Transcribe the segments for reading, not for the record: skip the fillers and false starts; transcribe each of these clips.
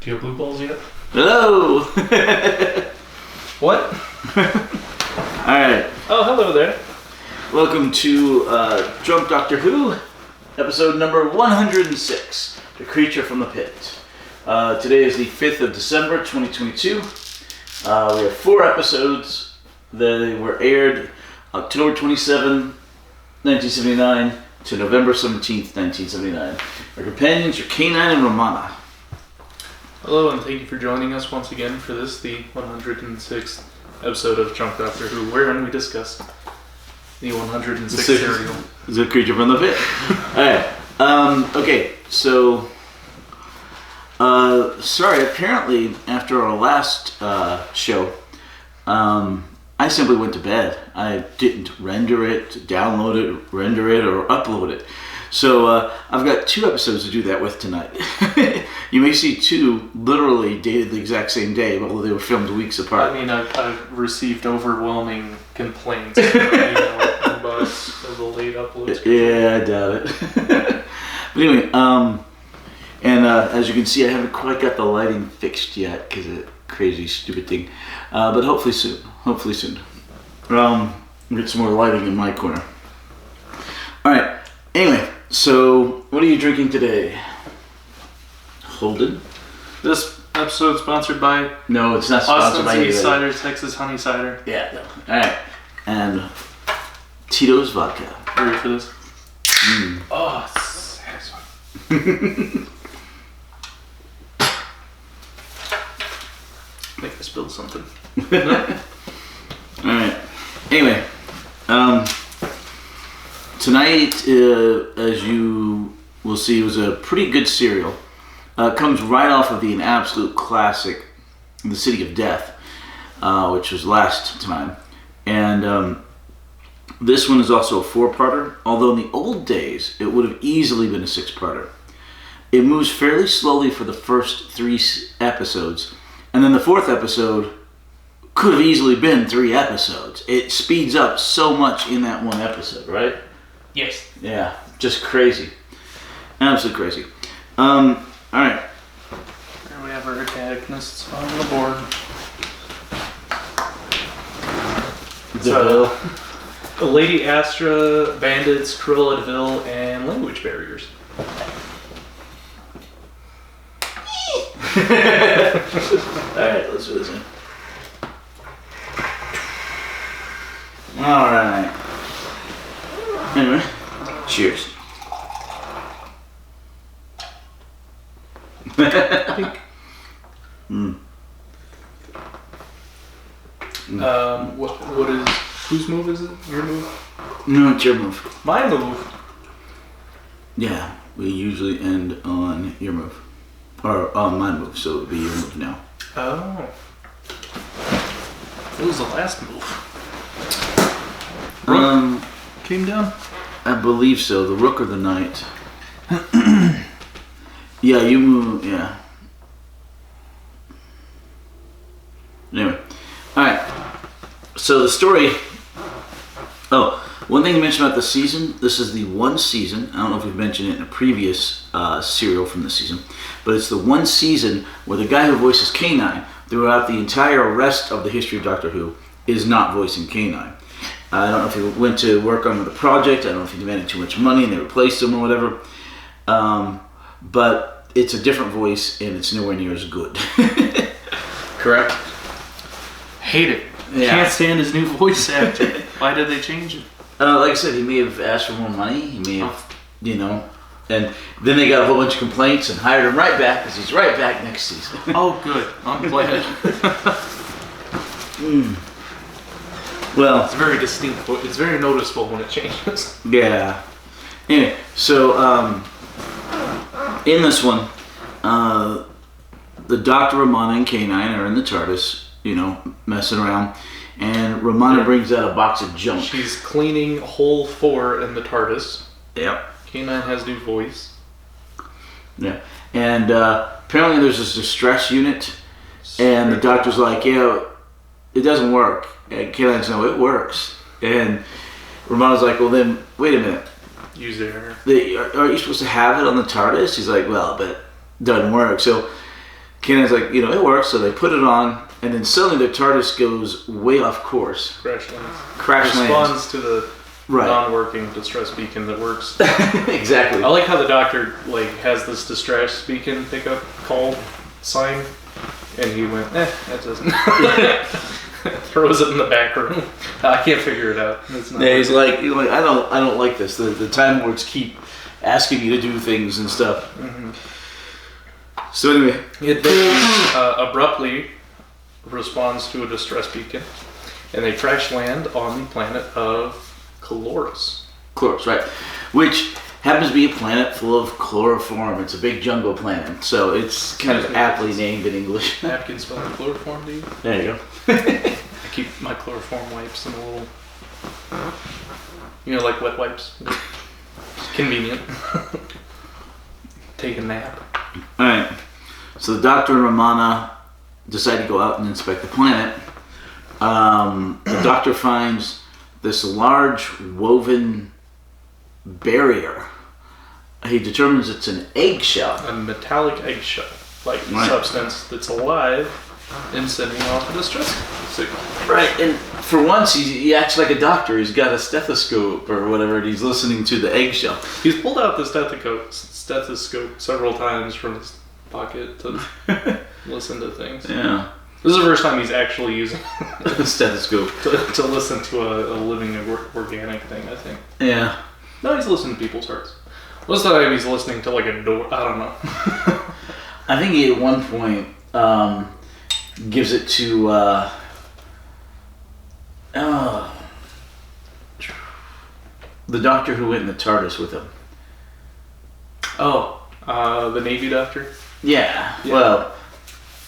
Do you have blue balls yet? Hello! What? Alright, Oh, hello there. welcome to Drunk Doctor Who, episode number 106, The Creature from the Pit. Today is the 5th of December, 2022. We have 4 episodes. They were aired October 27, 1979 to November 17th, 1979. Our companions are K9 and Romana. Hello, and thank you for joining us once again for this, the 106th episode of Drunk Doctor Who, wherein we discuss the 106th serial. The Creature from the Pit. Alright, okay, so... sorry, apparently after our last show, I simply went to bed. I didn't render it, download it, render it, or upload it. So I've got 2 episodes to do that with tonight. You may see 2 literally dated the exact same day, although they were filmed weeks apart. I mean, I've received overwhelming complaints about the late uploads. Yeah, I doubt it. But anyway, and as you can see, I haven't quite got the lighting fixed yet because of a crazy, stupid thing. But hopefully soon. Hopefully soon. We'll get some more lighting in my corner. Alright, anyway, so what are you drinking today? Holden? This episode sponsored by No, it's not sponsored by Austin's anybody. East Cider, Texas Honey Cider. Yeah, no. Alright, and Tito's Vodka. You ready for this? Mm. Oh, it's satisfying. Make us build something. Alright. Anyway, tonight, as you will see, was a pretty good serial. It comes right off of an absolute classic, The City of Death, which was last time. And this one is also a 4-parter, although in the old days, it would have easily been a 6-parter. It moves fairly slowly for the first 3 episodes, and then the 4th episode could have easily been 3 episodes. It speeds up so much in that 1 episode, right? Yes. Yeah, just crazy. Absolutely crazy. Alright. Here we have our antagonists on the board. DeVille. Lady Astra, Bandits, Cruella DeVille, and language barriers. Alright, let's do this one. Alright. Anyway, cheers. What is, whose move is it? Your move? No, it's your move. My move. Yeah, we usually end on your move. Or on my move, so it would be your move now. Oh. What was the last move? Rook came down? I believe so. The Rook or the Knight. Yeah, you move. Yeah. Anyway, all right. So the story. Oh, one thing to mention about the season. This is the 1 season. I don't know if we've mentioned it in a previous serial from the season, but it's the 1 season where the guy who voices K9 throughout the entire rest of the history of Doctor Who is not voicing K9. I don't know if he went to work on the project. I don't know if he demanded too much money and they replaced him or whatever. But it's a different voice and it's nowhere near as good. Correct? Hate it. Yeah. Can't stand his new voice actor. Why did they change it? Like I said, he may have asked for more money. He may have, and then they got a whole bunch of complaints and hired him right back because he's right back next season. Oh, good. I'm glad. Well, It's very distinct. It's very noticeable when it changes. yeah. Anyway, so in this one, the Dr. Romana and K9 are in the TARDIS, messing around, and Romana brings out a box of junk. She's cleaning hole 4 in the TARDIS. Yep. K9 has new voice. Yeah. And apparently there's this distress unit, and the doctor's like, yeah, it doesn't work. And K9's no, it works. And Romana's like, well then, wait a minute. Use air. Are you supposed to have it on the TARDIS? He's like, well, but it doesn't work. So Kanan's like, it works. So they put it on, and then suddenly the TARDIS goes way off course. Crash lands. Crash lands. Responds to the Right. non-working distress beacon that works. Exactly. I like how the Doctor has this distress beacon pickup call sign, and he went, that doesn't. Throws it in the back room. I can't figure it out. It's not He's like, I don't like this. The Time Lords keep asking you to do things and stuff. Mm-hmm. So anyway, It then abruptly responds to a distress beacon, and they crash land on the planet of Caloris. Cloris, right? Which happens to be a planet full of chloroform. It's a big jungle planet, so it's kind of aptly named in English. Napkin spelling chloroform, dude. There you go. I keep my chloroform wipes in a little, like wet wipes. Convenient. Take a nap. All right. So the Doctor and Romana decide to go out and inspect the planet. The Doctor finds this large woven barrier. He determines it's an eggshell. A metallic eggshell, like Right. substance that's alive and sending off a distress signal. Right, and for once he acts like a doctor. He's got a stethoscope or whatever, and he's listening to the eggshell. He's pulled out the stethoscope several times from his pocket to listen to things. Yeah. This is the first time he's actually using Stethoscope. to listen to a living organic thing, I think. Yeah. No, he's listening to people's hearts. What's the time he's listening to a door? I don't know. I think he at one point gives it to the Doctor who went in the TARDIS with him. Oh, the Navy doctor? Yeah. Yeah. Well,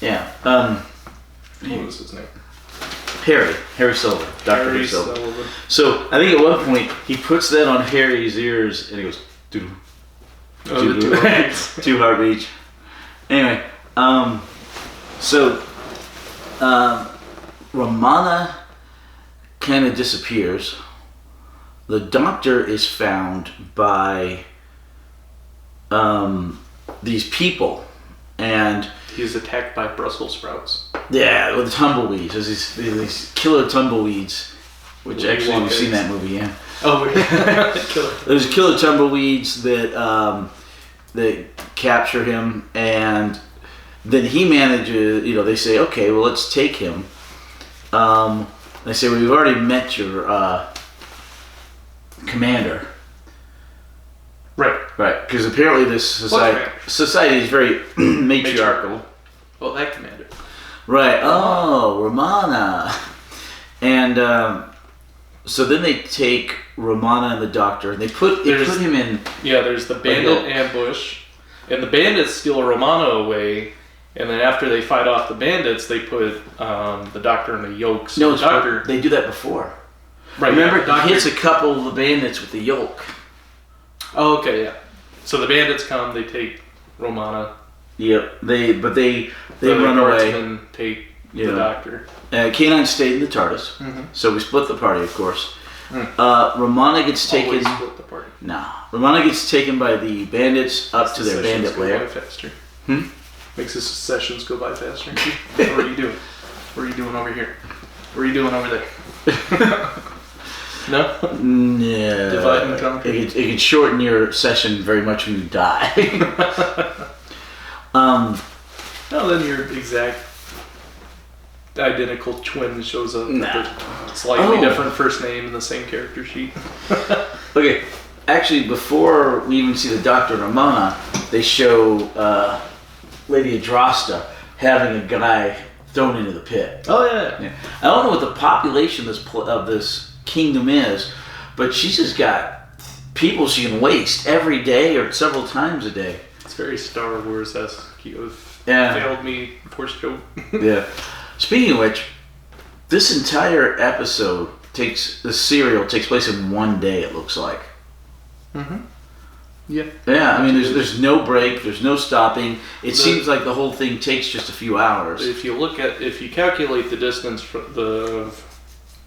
yeah. What was his name? Harry Sullivan. Dr. Harry Sullivan. Sullivan. So I think at one point he puts that on Harry's ears and he goes, doo. Oh, the two heartbeats. 2 heartbeats. Anyway, so Romana kind of disappears. The Doctor is found by these people, and He's attacked by Brussels sprouts. yeah, with tumbleweeds. There's these killer tumbleweeds, which Little actually we've seen eggs. that movie, yeah. Oh, killer. There's killer tumbleweeds that capture him, and then he manages. They say, okay, well, let's take him. They say, well, we've already met your commander, Right. right? Because apparently this society is very matriarchal. Well, that commander. Right. Oh, Romana. And so then they take Romana and the Doctor, and they put him in. Yeah, there's the bandit ambush, and the bandits steal Romana away, and then after they fight off the bandits, they put the Doctor in the yoke. So No, the Doctor. they do that before. Right. Remember, yeah, the Doctor- he hits a couple of the bandits with the yoke. Oh, okay, yeah. So the bandits come, they take Romana. Yep. They the run away. guardsmen take Yeah. the Doctor. K9 stayed in the TARDIS, Mm-hmm. so we split the party, of course. Romana gets taken. Always split the party. No, Romana gets taken by the bandits up to their Sessions bandit go lair. by faster. Hmm? Makes the sessions go by faster. What are you doing? What are you doing over here? What are you doing over there? No? No. Divide and conquer. It can shorten your session very much when you die. No, then your exact identical twin shows up with a slightly Oh. different first name in the same character sheet. Okay, actually, before we even see the Doctor and Romana, they show Lady Adrasta having a guy thrown into the pit. Oh, yeah. Yeah. I don't know what the population of this kingdom is, but she's just got people she can waste every day or several times a day. It's very Star Wars-esque. You Yeah. failed me, Force Joke. Yeah. Speaking of which, this entire episode the serial takes place in one day. It looks like. Mm-hmm. Yeah. Yeah, I mean, there's no break, there's no stopping. It seems like the whole thing takes just a few hours. If you calculate the distance from the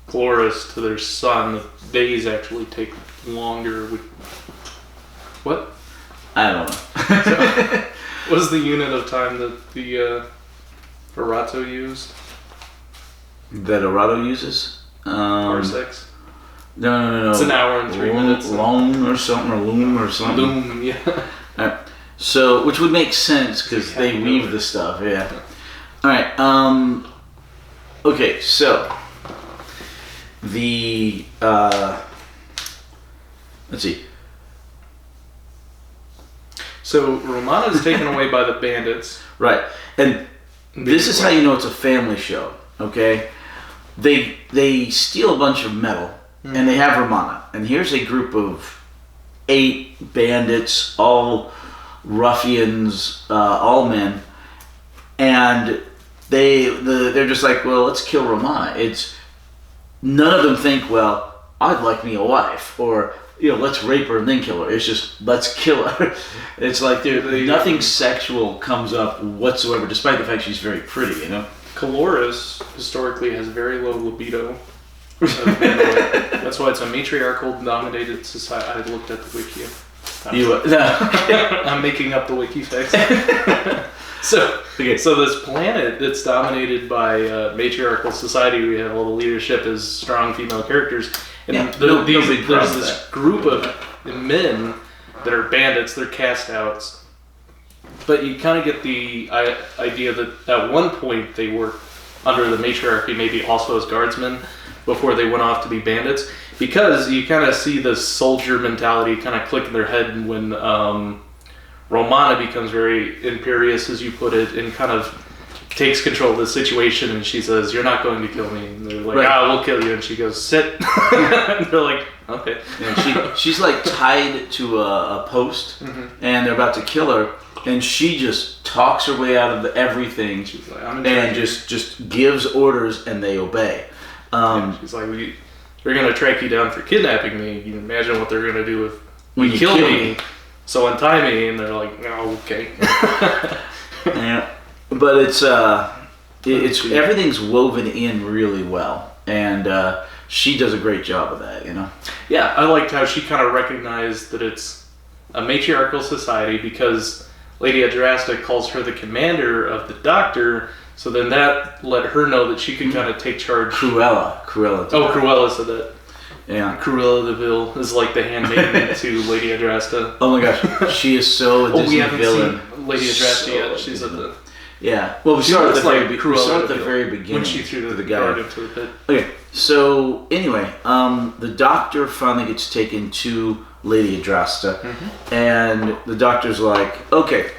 Cloris to their sun, the days actually take longer. What? I don't know. was the unit of time that the Arato used? That Arado uses? Parsecs? No. It's an hour and 3 minutes. Loom or something, or loom or something. Loom, yeah. Alright. So, which would make sense because they weave the stuff, yeah. Alright, okay, so the let's see. So Romana is taken away by the bandits. Right. And this is how you know it's a family show, okay? They steal a bunch of metal and they have Romana. And here's a group of 8 bandits, all ruffians, all men, and they're just like, well, let's kill Romana. It's none of them think, well, I'd like me a wife, or let's rape her and then kill her. It's just let's kill her. It's like nothing sexual comes up whatsoever, despite the fact she's very pretty. Caloris historically has very low libido. That's why it's a matriarchal dominated society. I looked at the wiki. I'm making up the wiki facts. So this planet that's dominated by matriarchal society, we have all the leadership as strong female characters, and there's this group of men that are bandits. They're cast outs, but you kind of get the idea that at one point they were under the matriarchy, maybe also as guardsmen before they went off to be bandits, because you kind of see the soldier mentality kind of click in their head when Romana becomes very imperious, as you put it, and kind of takes control of the situation, and she says, "You're not going to kill me." And they're like, we'll kill you. And she goes, "Sit." And they're like, "Okay." Yeah, she's like tied to a post, and they're about to kill her, and she just talks her way out of everything. She's like, and just gives orders, and they obey. She's like, "They're going to track you down for kidnapping me. You can imagine what they're going to do if you kill me. So untie me." And they're like, "No, okay." Yeah, but it's everything's woven in really well, and she does a great job of that. Yeah, I liked how she kind of recognized that it's a matriarchal society because Lady Adrasta calls her the commander of the Doctor. So then that let her know that she could kind of take charge. Cruella. Oh, Cruella said that. Yeah. Cruella de Vil is like the handmaiden to Lady Adrasta. Oh my gosh, she is so a Disney villain. Seen Lady Adrasta yet. She's at the... Yeah. Well, we start at the very beginning. When she threw the guy guard into the pit. Okay, so anyway, the Doctor finally gets taken to Lady Adrasta, and the Doctor's like, okay,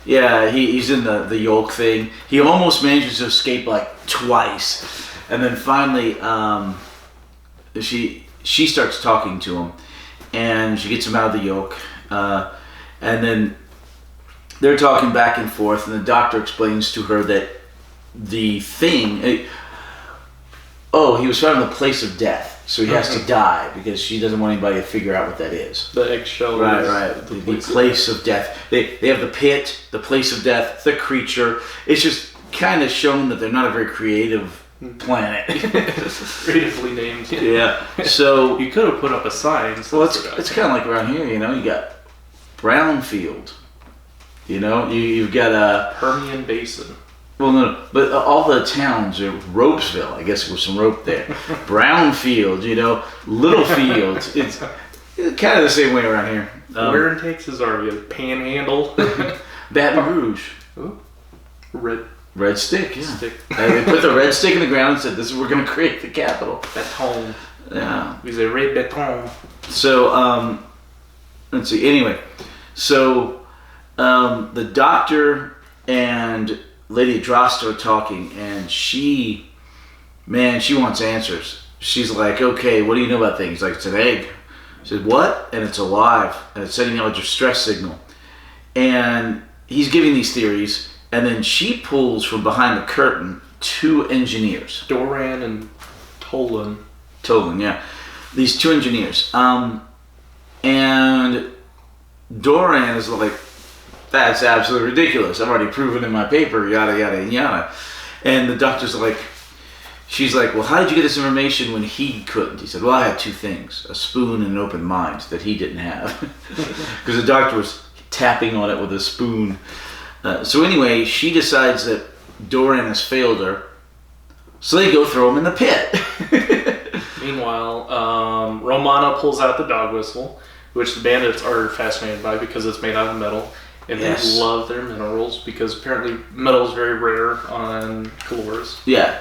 yeah, he's in the yolk thing. He almost manages to escape like twice, and then finally, she starts talking to him, and she gets him out of the yolk, and then they're talking back and forth, and the Doctor explains to her that the thing, he was found in the place of death. So he has to die because she doesn't want anybody to figure out what that is. The eggshell. Right. The place of death. They have the pit, the place of death, the creature. It's just kind of shown that they're not a very creative planet. Creatively named. Yeah. So you could have put up a sign. Well, it's kind of like around here. You got Brownfield. You've got a Permian Basin. Well, no, but all the towns are Ropesville. I guess there was some rope there. Brownfield, Littlefield. It's kind of the same way around here. Where in Texas are you? Panhandle? Baton Rouge. Ooh. Red stick, yeah. They put the red stick in the ground and said, "This is we're going to create the capital." Baton. Yeah. He's a red baton. So, let's see. Anyway, so the Doctor and Lady Adrasta are talking, and she wants answers. She's like, "Okay, what do you know about things?" Like, "It's an egg." She said, "What?" "And it's alive, and it's sending out a distress signal." And he's giving these theories, and then she pulls from behind the curtain 2 engineers. Doran and Tolan. Tolan, yeah. These 2 engineers. And Doran is like, "That's absolutely ridiculous. I've already proven in my paper, yada, yada, yada." And the Doctor's like, she's like, "Well, how did you get this information when he couldn't?" He said, "Well, I had 2 things, a spoon and an open mind that he didn't have." Because the Doctor was tapping on it with a spoon. So anyway, she decides that Doran has failed her, so they go throw him in the pit. Meanwhile, Romana pulls out the dog whistle, which the bandits are fascinated by because it's made out of metal. And they love their minerals because apparently metal is very rare on Colores. Yeah,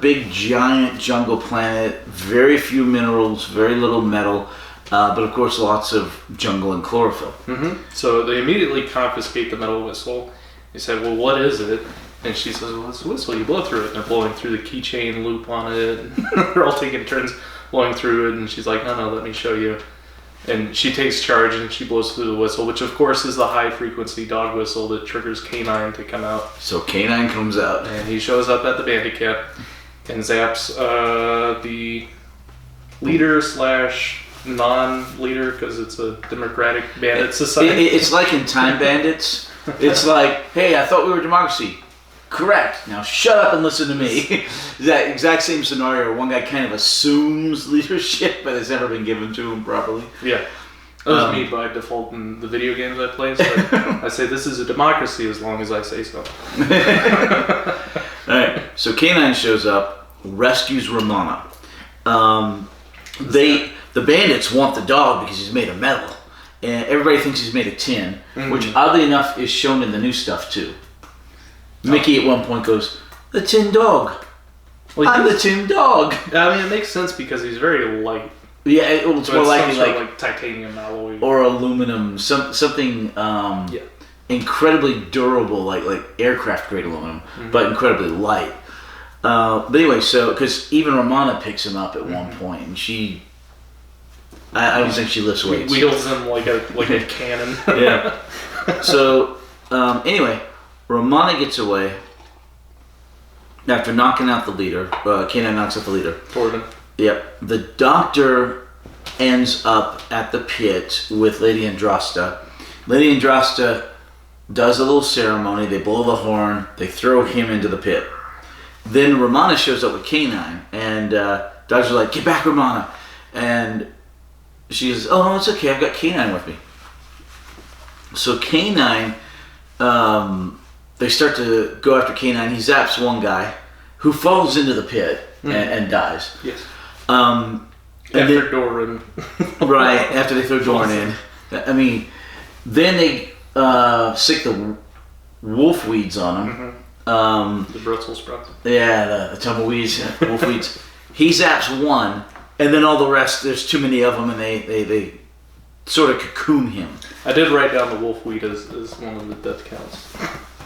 big giant jungle planet, very few minerals, very little metal, but of course lots of jungle and chlorophyll. Mm-hmm. So they immediately confiscate the metal whistle. They said, well, what is it? And she says, well, it's a whistle, you blow through it. And they're blowing through the keychain loop on it. And they're all taking turns blowing through it. And she's like, no, let me show you. And she takes charge and she blows through the whistle, which of course is the high frequency dog whistle that triggers K9 to come out. So K9 comes out. And he shows up at the bandit camp and zaps the leader / non-leader, because it's a democratic bandit society. It's like in Time Bandits. It's like, hey, I thought we were democracy. Correct. Now shut up and listen to me. That exact same scenario. One guy kind of assumes leadership, but it's never been given to him properly. Yeah. That was me by default in the video games I play. So I say this is a democracy as long as I say so. Alright. So K9 shows up, rescues Romana. The bandits want the dog because he's made of metal. And everybody thinks he's made of tin, which oddly enough is shown in the new stuff too. Mickey at one point goes, the tin dog. Well, I'm the tin dog. I mean, it makes sense because he's very light. Yeah, it's more likely like titanium alloy. Or aluminum, something incredibly durable, like aircraft grade aluminum, but incredibly light. But anyway, so, because even Romana picks him up at one point, and she... I don't think she lifts weights. Wheels him like a cannon. Yeah. So, anyway... Romana gets away after knocking out the leader. K9 knocks out the leader. Torben. Yep. The doctor ends up at the pit with Lady Andrasta. Lady Andrasta does a little ceremony. They blow the horn. They throw him into the pit. Then Romana shows up with K9. And doctor's like, get back, Romana. And she says, oh, no, it's okay. I've got K9 with me. So K9... they start to go after K9. He zaps one guy who falls into the pit and dies. Yes. After Doran. Right, after they throw Doran in. I mean, then they stick the wolf weeds on him. The Brussels sprouts. Yeah, the tumbleweeds, wolf weeds. He zaps one, and then all the rest, there's too many of them, and they sort of cocoon him. I did write down the wolf weed as one of the death counts.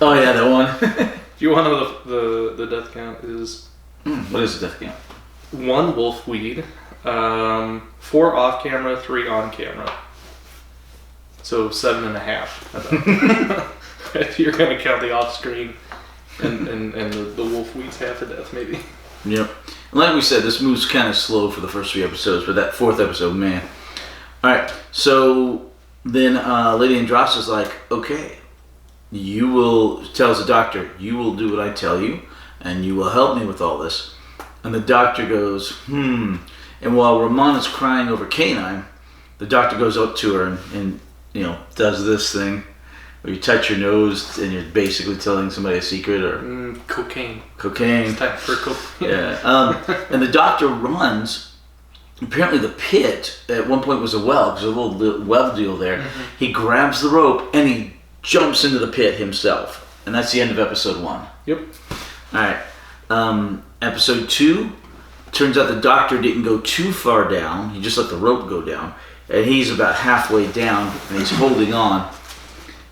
Oh yeah, that one. Do you want to know the death count is? What is the death count? 1 wolf weed, 4 off camera, 3 on camera. So 7.5. If you're gonna count the off screen and the wolf weed's half a death maybe. Yep. And like we said, this moves kind of slow for the first 3 episodes, but that 4th episode, man. All right. So then Lady Andrasta's like, okay. Tells the doctor, you will do what I tell you, and you will help me with all this. And the doctor goes, And while Romana's crying over K9, the doctor goes up to her and does this thing where you touch your nose and you're basically telling somebody a secret or... Cocaine. Cocaine. It's time for cocaine. Yeah. And the doctor runs. Apparently the pit at one point was a well. There's a little well deal there. He grabs the rope and he jumps into the pit himself. And that's the end of episode 1. Yep. Alright. Episode 2, turns out the doctor didn't go too far down. He just let the rope go down. And he's about halfway down and he's holding on.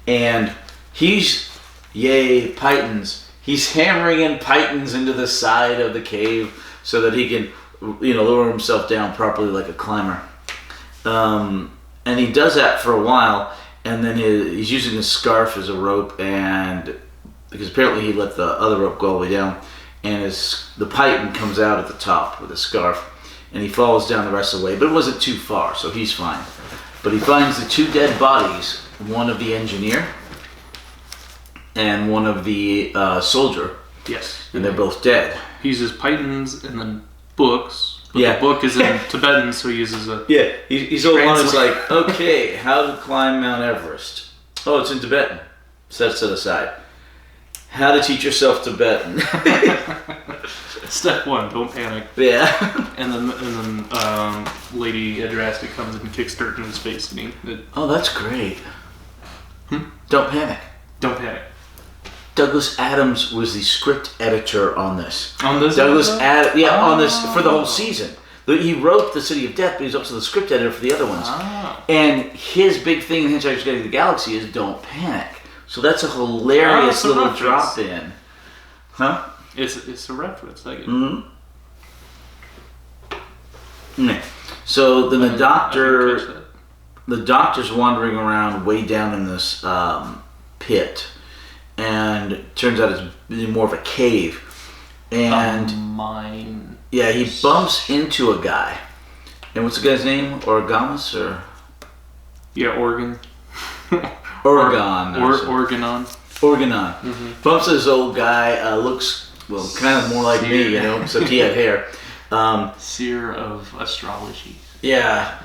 And he's, Pythons. He's hammering in Pythons into the side of the cave so that he can, lower himself down properly like a climber. And he does that for a while. And then he's using the scarf as a rope, and because apparently he let the other rope go all the way down, and the python comes out at the top with the scarf, and he falls down the rest of the way, but it wasn't too far, so he's fine. But he finds the 2 dead bodies, one of the engineer and one of the soldier. Yes. And they're both dead. He uses pythons in the books. But the book is in Tibetan, so he uses a... Yeah, he's all on. It's like, okay, how to climb Mount Everest. Oh, it's in Tibetan. Sets it aside. How to teach yourself Tibetan. Step 1, don't panic. Yeah. And then Lady Adrasta comes and kicks dirt in his face. Oh, that's great. Don't panic. Don't panic. Douglas Adams was the script editor on this. On this? Douglas Adams, on this for the whole season. He wrote The City of Death, but he's also the script editor for the other ones. And his big thing in Hitchhiker's Guide to the Galaxy is don't panic. So that's a hilarious little reference. drop in. Huh? It's a reference, I get it. Mm-hmm. So then the doctor's wandering around way down in this pit, and it turns out it's more of a cave. And mine. Yeah, he bumps into a guy. And what's the guy's name? Origamis or? Yeah, Oregon. Oregon. Organon. Organon. Mm-hmm. Bumps this old guy. Looks kind of more like me, except he had hair. Seer of astrology. Yeah.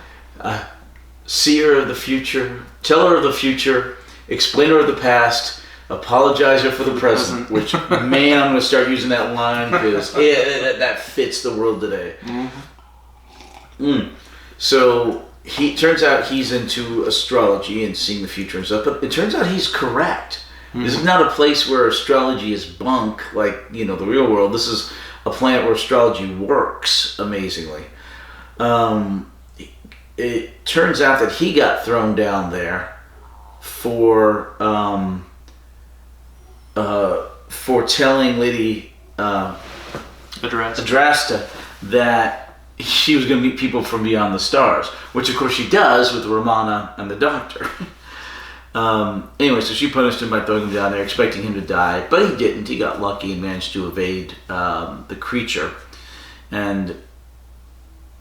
Seer of the future. Teller of the future. Explainer of the past. Apologizer for the present. Which, man, I'm going to start using that line because that fits the world today. Mm-hmm. So he turns out he's into astrology and seeing the future and stuff, but it turns out he's correct. Mm-hmm. This is not a place where astrology is bunk like the real world. This is a planet where astrology works amazingly. It turns out that he got thrown down there for telling Lady Adrasta that she was going to meet people from beyond the stars, which of course she does with Romana and the Doctor. Anyway, so she punished him by throwing him down there, expecting him to die, but he didn't. He got lucky and managed to evade the creature, and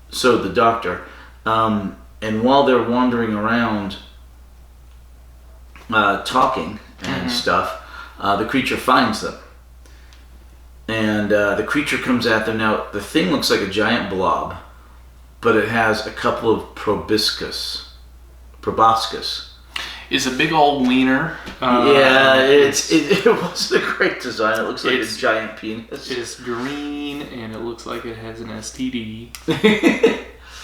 so the Doctor. And while they're wandering around talking and stuff, the creature finds them. And the creature comes at them. Now, the thing looks like a giant blob, but it has a couple of proboscis. It's a big old wiener. It wasn't a great design. It looks like a giant penis. It's green, and it looks like it has an STD.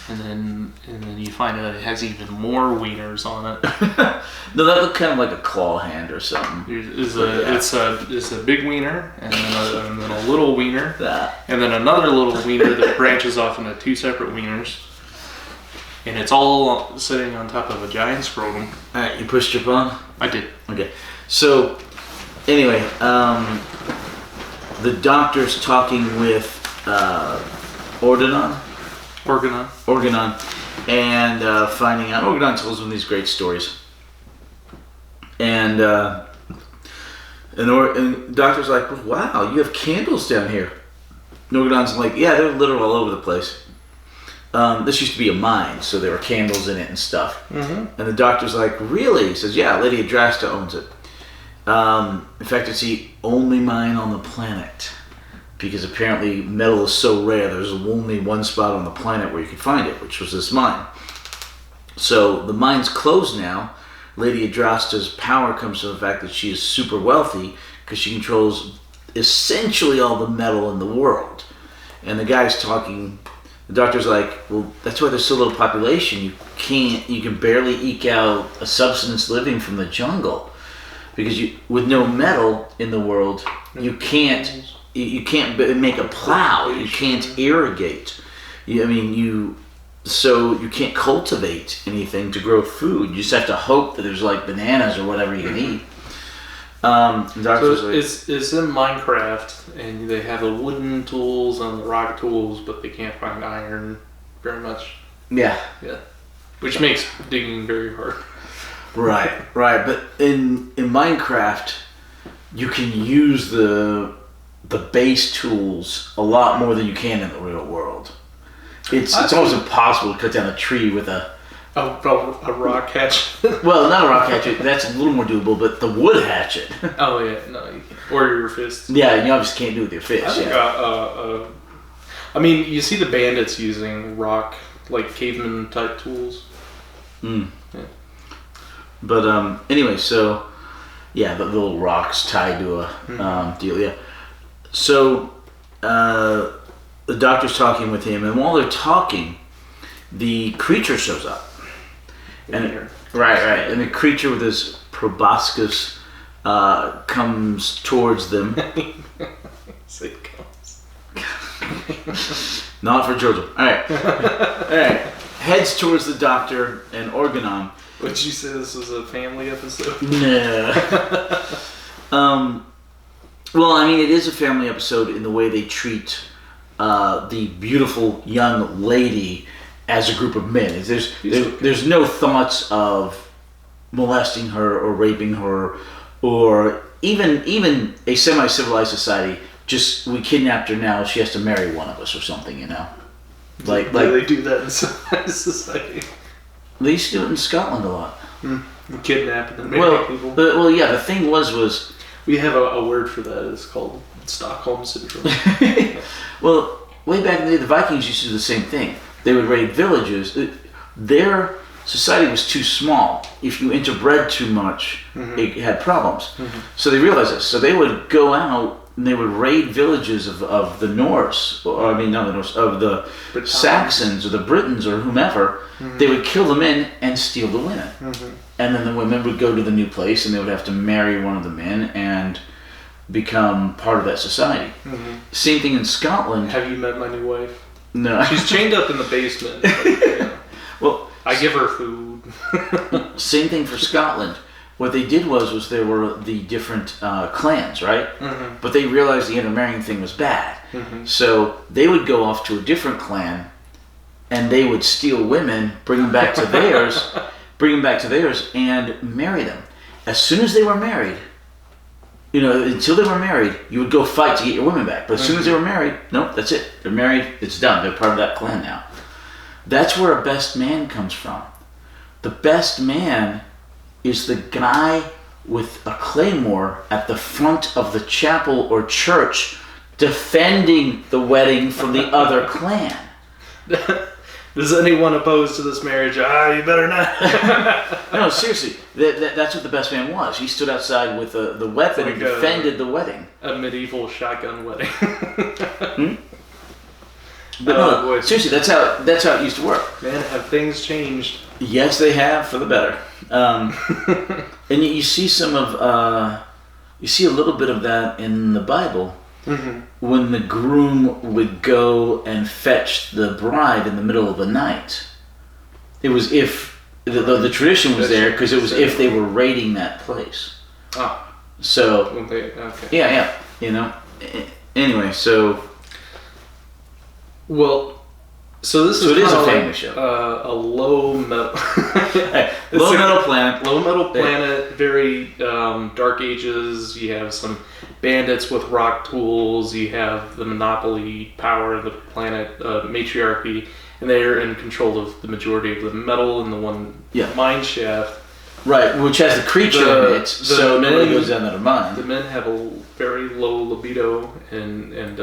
And then you find out it has even more wieners on it. No, that looked kind of like a claw hand or something. It's a big wiener, and then a little wiener, and then another little wiener that branches off into two separate wieners. And it's all sitting on top of a giant scrotum. Alright, you pushed your button? I did. Okay. So, anyway, the Doctor's talking with Organon, and finding out. Organon tells him these great stories. And the Doctor's like, wow, you have candles down here. And Organon's like, yeah, they're literal all over the place. This used to be a mine, so there were candles in it and stuff. Mm-hmm. And the Doctor's like, really? He says, yeah, Lady Adrasta owns it. In fact, it's the only mine on the planet. Because apparently metal is so rare, there's only one spot on the planet where you could find it, which was this mine. So the mine's closed now. Lady Adrasta's power comes from the fact that she is super wealthy because she controls essentially all the metal in the world. And the guy's talking, the Doctor's like, well, that's why there's so little population. You can barely eke out a subsistence living from the jungle. Because with no metal in the world, you can't make a plow. You can't irrigate. So you can't cultivate anything to grow food. You just have to hope that there's like bananas or whatever you can eat. So it's in Minecraft, and they have the wooden tools and the rock tools, but they can't find iron very much. Yeah. Which makes digging very hard. Right. But in Minecraft, you can use the base tools a lot more than you can in the real world. It's almost impossible to cut down a tree with a rock hatchet. Well, not a rock hatchet. That's a little more doable, but the wood hatchet. Oh yeah, no, you can't. Or your fist. Yeah, you obviously can't do it with your fist. I mean, you see the bandits using rock, like caveman type tools. Mm. Yeah. But anyway, so yeah, the little rocks tied to a deal. Yeah. So the doctor's talking with him, and while they're talking, the creature shows up. And right, and the creature with his proboscis comes towards them. Not for children. All right. Heads towards the doctor and Organon. Would you say this was a family episode? No. Well, I mean, it is a family episode in the way they treat the beautiful young lady as a group of men. There's no thoughts of molesting her or raping her, or even a semi-civilized society. Just, we kidnapped her, now she has to marry one of us or something, you know. Do they do that in society? They used to do it in Scotland a lot. Kidnap and marry people. Well, yeah. The thing was we have a word for that. It's called Stockholm syndrome. Well, way back in the day, the Vikings used to do the same thing. They would raid villages. Their society was too small. If you interbred too much, it had problems. So they realized this. So they would go out and they would raid villages of the Norse, or I mean not the Norse, of the Saxons or the Britons or whomever. They would kill the men and steal the women. And then the women would go to the new place and they would have to marry one of the men and become part of that society. Same thing in Scotland. Have you met my new wife? No. She's chained up in the basement. But, yeah. Well, I give her food. Same thing for Scotland. What they did was there were the different clans, right? But they realized the intermarrying thing was bad. So they would go off to a different clan and they would steal women, bring them back to theirs, and marry them. As soon as they were married, until they were married, you would go fight to get your women back. But as soon as they were married, nope, that's it. They're married, it's done. They're part of that clan now. That's where a best man comes from. The best man is the guy with a claymore at the front of the chapel or church defending the wedding from the other clan. Does anyone opposed to this marriage? You better not. No, seriously. That's what the best man was. He stood outside with the weapon and defended the wedding. A medieval shotgun wedding. But no, seriously, that's how it used to work. Man, have things changed? Yes, they have, for the better. And you see you see a little bit of that in the Bible. When the groom would go and fetch the bride in the middle of the night. It was if the tradition was there because it was if they were raiding that place. So okay. Yeah. Anyway, so. Well, so this it is a family show. A low metal, low metal planet. Low metal planet. Very dark ages. You have some bandits with rock tools. You have the monopoly power of the planet, matriarchy, and they're in control of the majority of the metal in the one mine shaft. Right, which has the creature in it, so nobody goes down that mine. The men have a very low libido and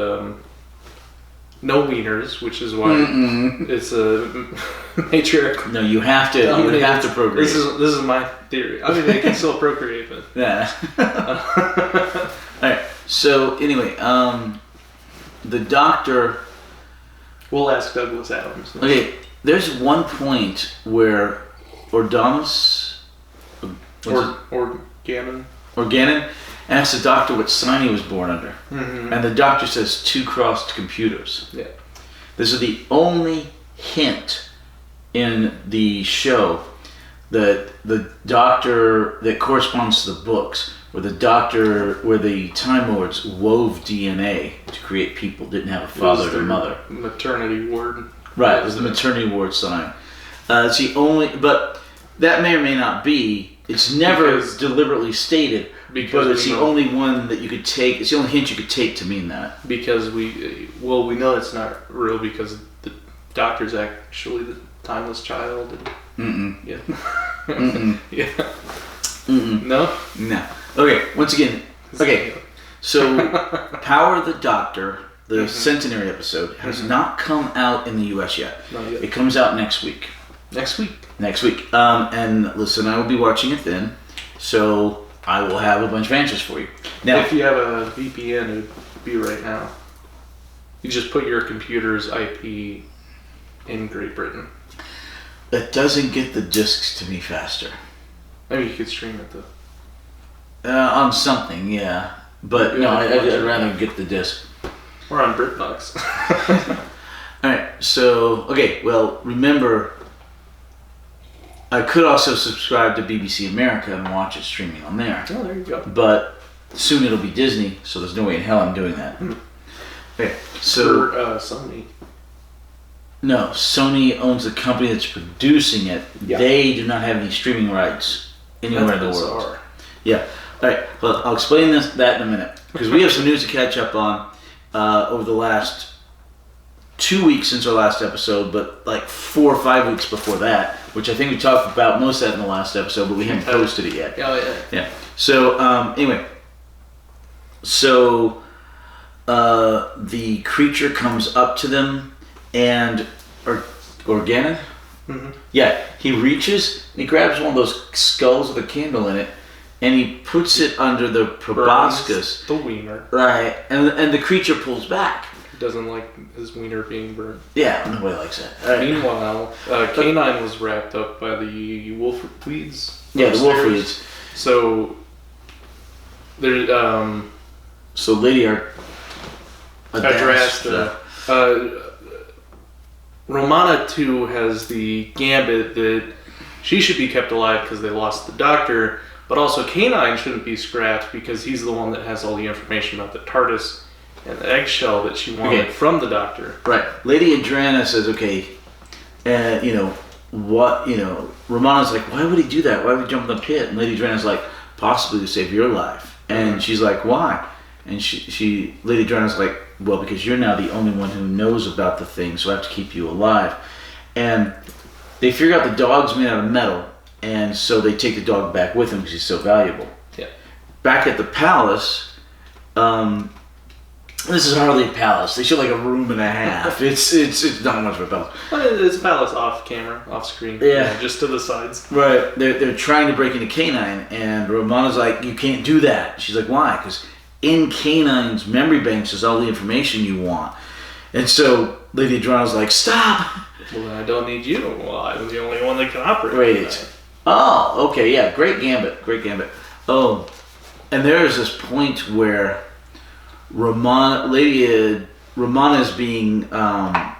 no wieners, which is why it's a matriarch. No, you have to procreate. This is my theory. I mean, they can still procreate, but yeah. All right. So anyway, the doctor. We'll ask Douglas Adams. Okay, there's one point where Organon asks the doctor what sign he was born under. And the doctor says 2 crossed computers. Yeah. This is the only hint in the show that the doctor that corresponds to the books, where the Time Lords wove DNA to create people, didn't have a father or mother. Maternity ward. Right, it was the maternity ward sign. It's the only, but that may or may not be. It's never deliberately stated, but it's the only one that you could take. It's the only hint you could take to mean that. Because we know it's not real because the doctor's actually the timeless child. Yeah. Yeah. No? No. Okay, once again. Okay, so Power of the Doctor, the Centenary episode, has not come out in the U.S. yet. Not yet. It comes out next week. Next week. Next week. And listen, I will be watching it then, so I will have a bunch of answers for you. Now, If you have a VPN, it would be right now. You just put your computer's IP in Great Britain. it doesn't get the discs to me faster. Maybe you could stream it though. On something, yeah. But no, I'd rather get the disc. We're on BritBox. Alright, so, okay, well, remember, I could also subscribe to BBC America and watch it streaming on there. Oh, there you go. But soon it'll be Disney, so there's no way in hell I'm doing that. Okay, so... For Sony. No, Sony owns the company that's producing it. Yeah. They do not have any streaming rights anywhere in the world. Bizarre. Yeah. Alright, well, I'll explain that in a minute. Because we have some news to catch up on over the last 2 weeks since our last episode, but like 4 or 5 weeks before that, which I think we talked about most of that in the last episode, but we haven't posted it yet. Oh, yeah. Yeah. So, anyway. So, the creature comes up to them and... Organon? Mm-hmm. Yeah. He reaches, he grabs one of those skulls with a candle in it, and he puts it under the proboscis. Burns the wiener. Right. And the creature pulls back. He doesn't like his wiener being burned. Yeah, nobody likes that. All right. Meanwhile, K9 was wrapped up by the wolfweeds. Yeah, the upstairs. wolfweeds. So, there, So Lady Adrasta. Romana, too, has the gambit that she should be kept alive because they lost the doctor, but also K9 shouldn't be scrapped because he's the one that has all the information about the TARDIS and the eggshell that she wanted from the doctor. Right. Lady Adrana says, okay, Romana's like, why would he do that? Why would he jump in the pit? And Lady Adrana's like, possibly to save your life. And she's like, why? And Lady Adrana's like, well, because you're now the only one who knows about the thing, so I have to keep you alive. And they figure out the dog's made out of metal, and so they take the dog back with them because he's so valuable. Yeah. Back at the palace, this is hardly a palace. They show like a room and a half. It's not much of a palace. But it's a palace off camera, off screen. Yeah. Just to the sides. Right. They're trying to break into K9, and Romana's like, you can't do that. She's like, why? Because in K9's memory banks is all the information you want. And so Lady Adrana's like, stop! Well, then I don't need you. Well, I'm the only one that can operate. Wait. Oh, okay, yeah, great gambit. Oh, and there is this point where Romana is being, I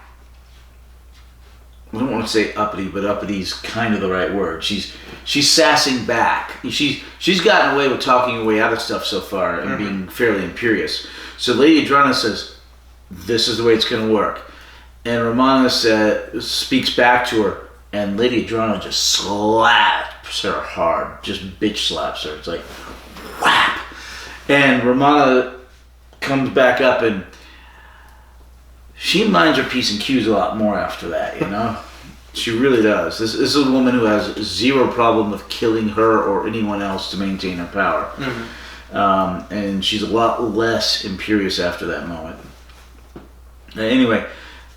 don't want to say uppity, but uppity is kind of the right word. She's sassing back. She's gotten away with talking her way out of stuff so far and being fairly imperious. So Lady Adrana says, this is the way it's going to work. And Romana speaks back to her, and Lady Adrana just slaps her hard, just bitch slaps her. It's like, whap! And Romana comes back up, and she minds her P's and Q's a lot more after that, you know? She really does. This is a woman who has zero problem with killing her or anyone else to maintain her power. Mm-hmm. And she's a lot less imperious after that moment. Anyway,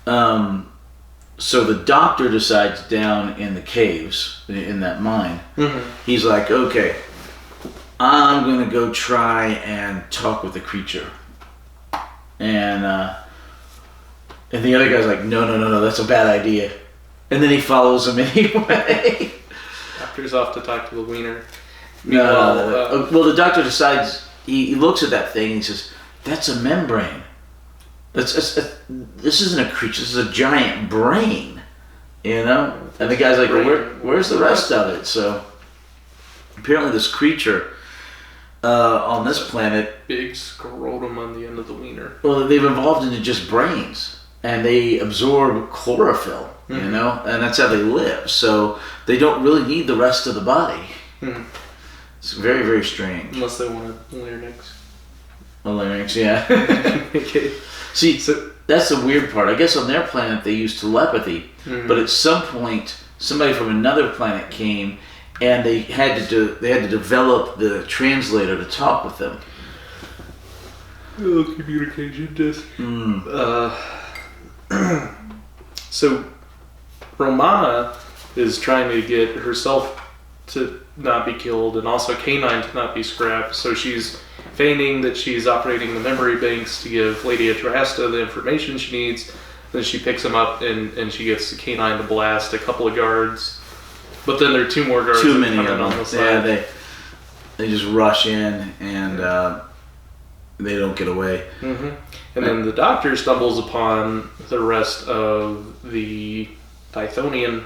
so the doctor decides down in the caves, in that mine, he's like, okay, I'm going to go try and talk with the creature. And the other guy's like, no, that's a bad idea. And then he follows him anyway. Doctor's off to talk to the wiener. Well, the doctor decides, he looks at that thing and he says, that's a membrane. This isn't a creature, this is a giant brain. You know? And the guy's like, well, where's the rest of it? So apparently this creature on this planet, big scrotum on the end of the wiener. well, they've evolved into just brains. And they absorb chlorophyll, you know? And that's how they live. So they don't really need the rest of the body. It's very, very strange. Unless they want a larynx. A larynx, yeah. Okay. See, so that's the weird part. I guess on their planet they use telepathy, but at some point somebody from another planet came, and they had to develop the translator to talk with them. Little communication disc. So Romana is trying to get herself to not be killed and also K9 to not be scrapped. So she's feigning that she's operating the memory banks to give Lady Adrasta the information she needs. Then she picks him up and she gets the K9 to blast a couple of guards. But then there are 2 more guards. Too many of them. On the side. Yeah, they just rush in and they don't get away. Mm-hmm. And then the doctor stumbles upon the rest of the Tithonian,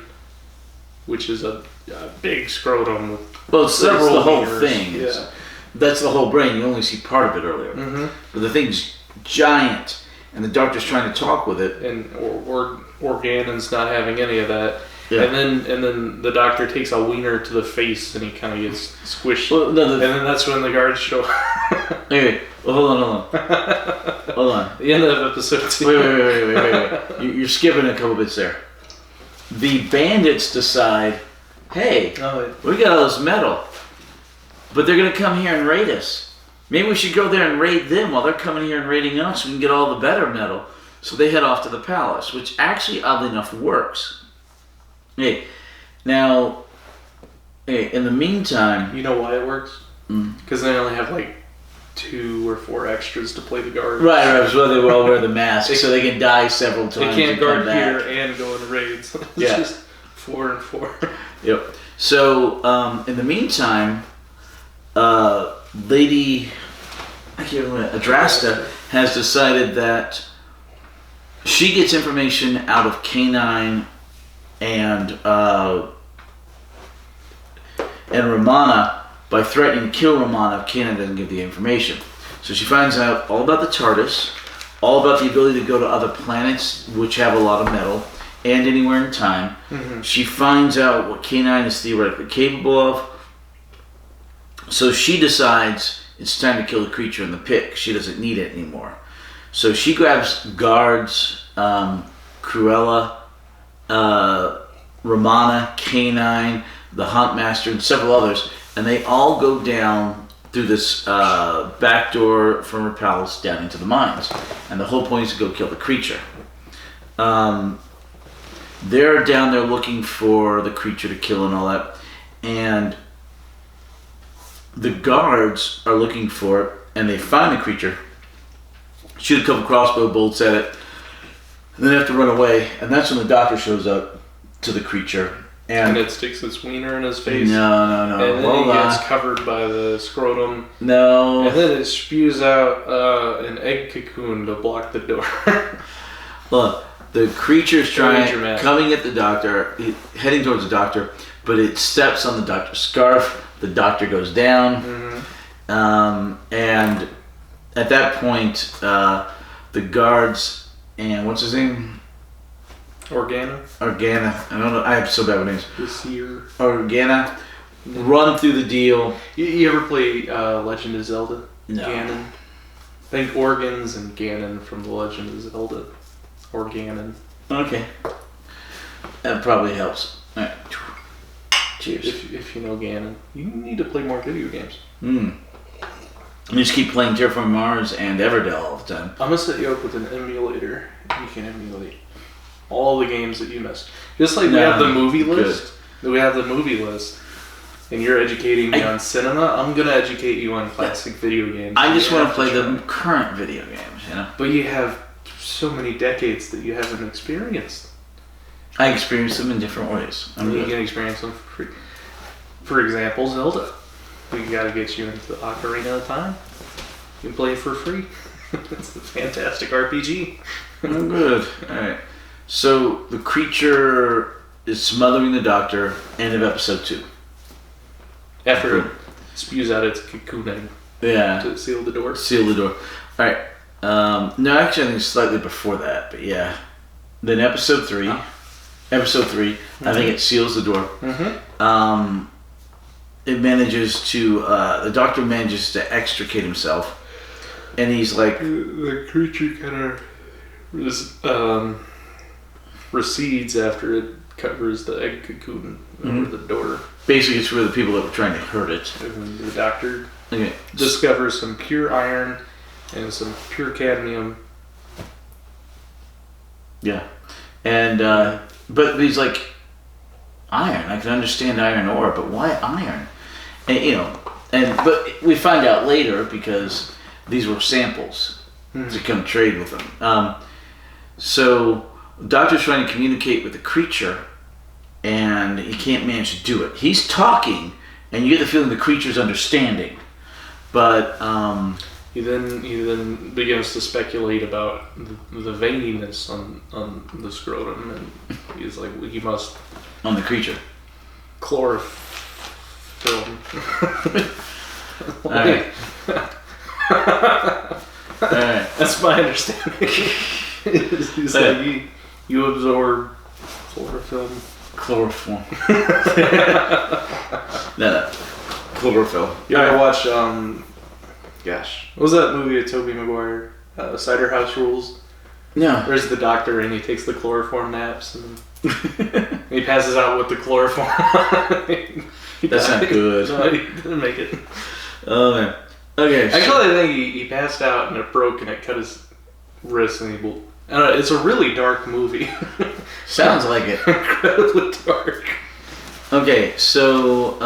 which is a big scrotum with well, it's the whole meters. thing. Yeah. That's the whole brain. You only see part of it earlier. Mm-hmm. But the thing's giant, and the doctor's trying to talk with it. And Organon's not having any of that. Yeah. And then the doctor takes a wiener to the face and he kind of gets squished. Well, no, and then that's when the guards show up. Anyway, well, hold on. Hold on. The end of episode 2. Wait. You're skipping a couple bits there. The bandits decide, hey, we got all this metal, but they're going to come here and raid us. Maybe we should go there and raid them while they're coming here and raiding us. We can get all the better metal. So they head off to the palace, which actually, oddly enough, works. Hey, now, in the meantime... You know why it works? Because they only have like 2 or 4 extras to play the guard. Right, so they all wear the mask so they can die several times. They can't and guard come back. here and go in raids. It's Yeah. just 4 and 4. Yep. So, in the meantime, Lady Adrasta has decided that she gets information out of K9 and Romana by threatening to kill Romana if K9 doesn't give the information. So she finds out all about the TARDIS, all about the ability to go to other planets which have a lot of metal, and anywhere in time. Mm-hmm. She finds out what K9 is theoretically capable of. So she decides it's time to kill the creature in the pit. She doesn't need it anymore. So she grabs guards, Cruella, Romana, K9, the Huntmaster, and several others, and they all go down through this back door from her palace down into the mines. And the whole point is to go kill the creature. They're down there looking for the creature to kill and all that, and the guards are looking for it, and they find the creature, shoot a couple crossbow bolts at it, and then have to run away. And that's when the doctor shows up to the creature, And it sticks its wiener in his face. No. And then Hold he on. gets covered by the scrotum. No. And then it spews out an egg cocoon to block the door. Look, the creature's Very dramatic. coming at the doctor, heading towards the doctor, but it steps on the doctor's scarf. The doctor goes down. Mm-hmm. And at that point, the guards and what's his name? Organa? Organa. I don't know. I have so bad with names. The seer. Organa run through the deal. You ever play Legend of Zelda? No. Ganon. Think organs and Ganon from the Legend of Zelda. Or Ganon. Okay. That probably helps. All right. Cheers. If you know Ganon. You need to play more video games. You just keep playing Terraforming Mars and Everdell all the time. I'm going to set you up with an emulator. You can emulate all the games that you missed. Just like we have the movie list. We have the movie list. And you're educating me on cinema. I'm going to educate you on classic video games. I just want to play the current video games, you know? But you have so many decades that you haven't experienced. I experience them in different ways. You can experience them for free. For example, Zelda. We got to get you into the Ocarina of Time. You can play it for free. It's a fantastic RPG. Oh, good. Alright. So, the creature is smothering the doctor. End of episode 2. After it spews out its cocoon egg Yeah. to seal the door. Seal the door. Alright. No, actually, I think it's slightly before that, but yeah. Then episode 3. Episode 3, I think it seals the door. Mm-hmm. It manages to, the doctor manages to extricate himself. And he's like, The creature kind of recedes after it covers the egg cocoon over the door. basically it's for the people that were trying to hurt it. And the doctor Okay. discovers some pure iron and some pure cadmium. Yeah. And, but he's like, iron. I can understand iron ore, but why iron? And but we find out later because these were samples to come trade with them. So the doctor's trying to communicate with the creature, and he can't manage to do it. He's talking, and you get the feeling the creature's understanding, but he then begins to speculate about the veininess on the scrotum, and he's like, he must on the creature. Chlorophyll. All right. All right. That's my understanding. He's like, you absorb chlorophyll. Chloroform. No. Chlorophyll. You ever watch, what was that movie with Tobey Maguire? Cider House Rules? No. There's the doctor and he takes the chloroform naps and he passes out with the chloroform. That's not good. No, he didn't make it. Oh man. Okay. Actually, I think he passed out and it broke and it cut his wrist and I don't know, it's a really dark movie. Sounds like it. Incredibly dark. Okay, so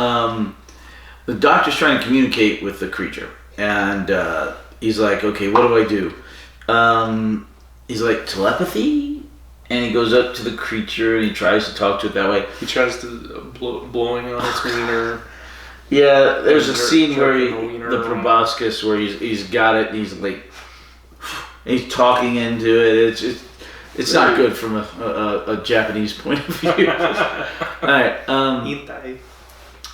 the doctor's trying to communicate with the creature, and he's like, "Okay, what do I do?" He's like, "Telepathy," and he goes up to the creature and he tries to talk to it that way. He tries to blowing on its wiener. Yeah, there's a scene where the proboscis where he's got it and he's like, he's talking into it. It's not good from a Japanese point of view. All right.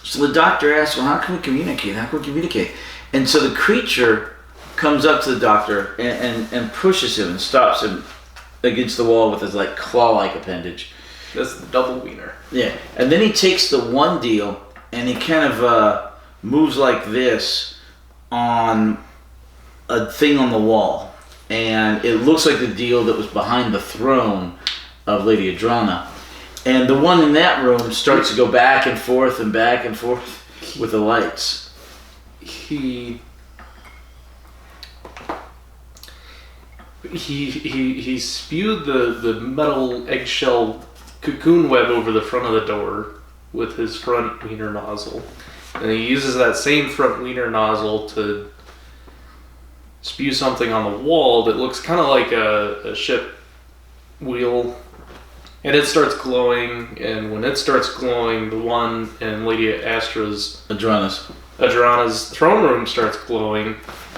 So the doctor asks, "Well, how can we communicate? How can we communicate?" And so the creature comes up to the doctor and pushes him and stops him against the wall with his like claw-like appendage. That's the double wiener. Yeah, and then he takes the one deal and he kind of moves like this on a thing on the wall. And it looks like the deal that was behind the throne of Lady Adrana. And the one in that room starts to go back and forth with the lights. He spewed the metal eggshell cocoon web over the front of the door with his front wiener nozzle. And he uses that same front wiener nozzle to spew something on the wall that looks kind of like a ship wheel, and it starts glowing, and when it starts glowing, the one in Lady Adrana's throne room starts glowing.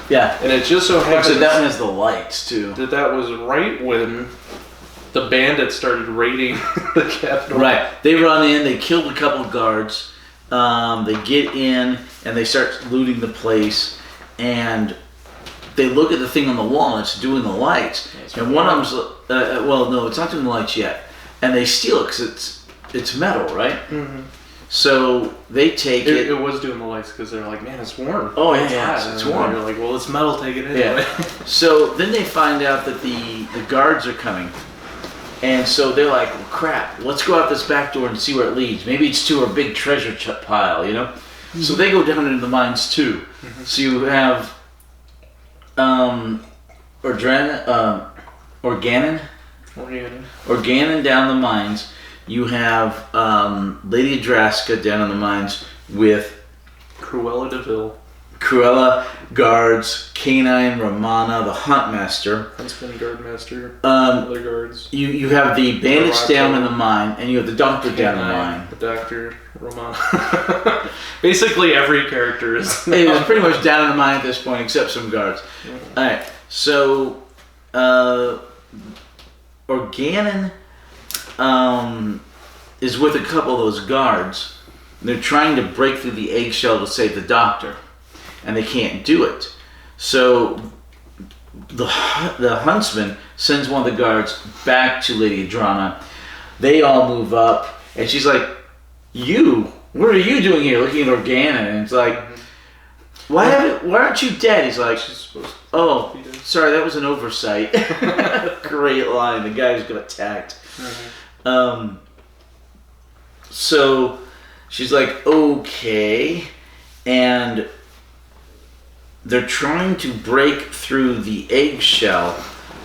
Yeah. And it just so happens so that one has the lights too. That was right when the bandits started raiding the Capitol. Right. They run in, they killed a couple of guards, they get in, and they start looting the place, and they look at the thing on the wall and it's doing the lights. And one of them's, well, no, it's not doing the lights yet. And they steal it because it's metal, right? Mm-hmm. So they take it. It was doing the lights because they're like, man, it's warm. Oh, yeah, it's warm. They're like, well, it's metal, take it anyway. Yeah. So then they find out that the guards are coming. And so they're like, well, crap, let's go out this back door and see where it leads. Maybe it's to our big treasure pile, you know? Mm-hmm. So they go down into the mines too. Mm-hmm. So you have Organon down the mines. You have Lady Adraska down in the mines with Cruella DeVille. Cruella, guards, Canine, Romana, the Huntmaster. Huntsman, Guardmaster, other guards. You have the bandits down in the mine, and you have the doctor down in the mine. The doctor, Romana. Basically every character is... It was pretty much down in the mine at this point, except some guards. Yeah. Alright, so... Organon is with a couple of those guards. They're trying to break through the eggshell to save the doctor, and they can't do it. So the huntsman sends one of the guards back to Lady Adrana. They all move up, and she's like, what are you doing here? Looking at Organon, and it's like, why aren't you dead? He's like, oh, sorry, that was an oversight. Great line. The guy just got attacked. Mm-hmm. So she's like, okay, and they're trying to break through the eggshell.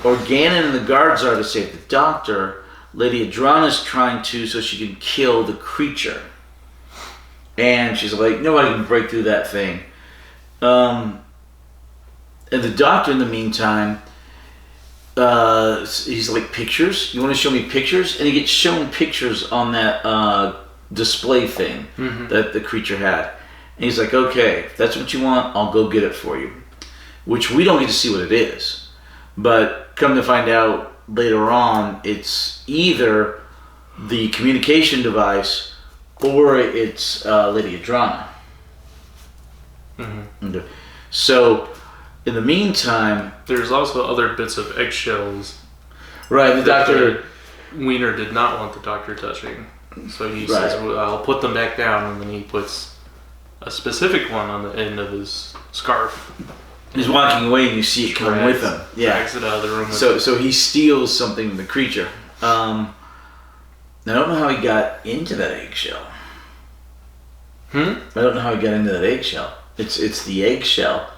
Organon and the guards are to save the doctor, Lady Adrana's trying to so she can kill the creature. And she's like, nobody can break through that thing. And the Doctor, in the meantime, he's like, pictures? You want to show me pictures? And he gets shown pictures on that display thing that the creature had. And he's like, okay, if that's what you want, I'll go get it for you. Which we don't get to see what it is. But come to find out later on, it's either the communication device or it's Lady Adrana. So, in the meantime... There's also other bits of eggshells. Right, the Doctor... Wiener did not want the Doctor touching. So he says, well, I'll put them back down, and then he puts a specific one on the end of his scarf. He's walking away and you see it come with him. Drags it out of the room. So he steals something from the creature. Now, I don't know how he got into that eggshell. I don't know how he got into that eggshell. It's the eggshell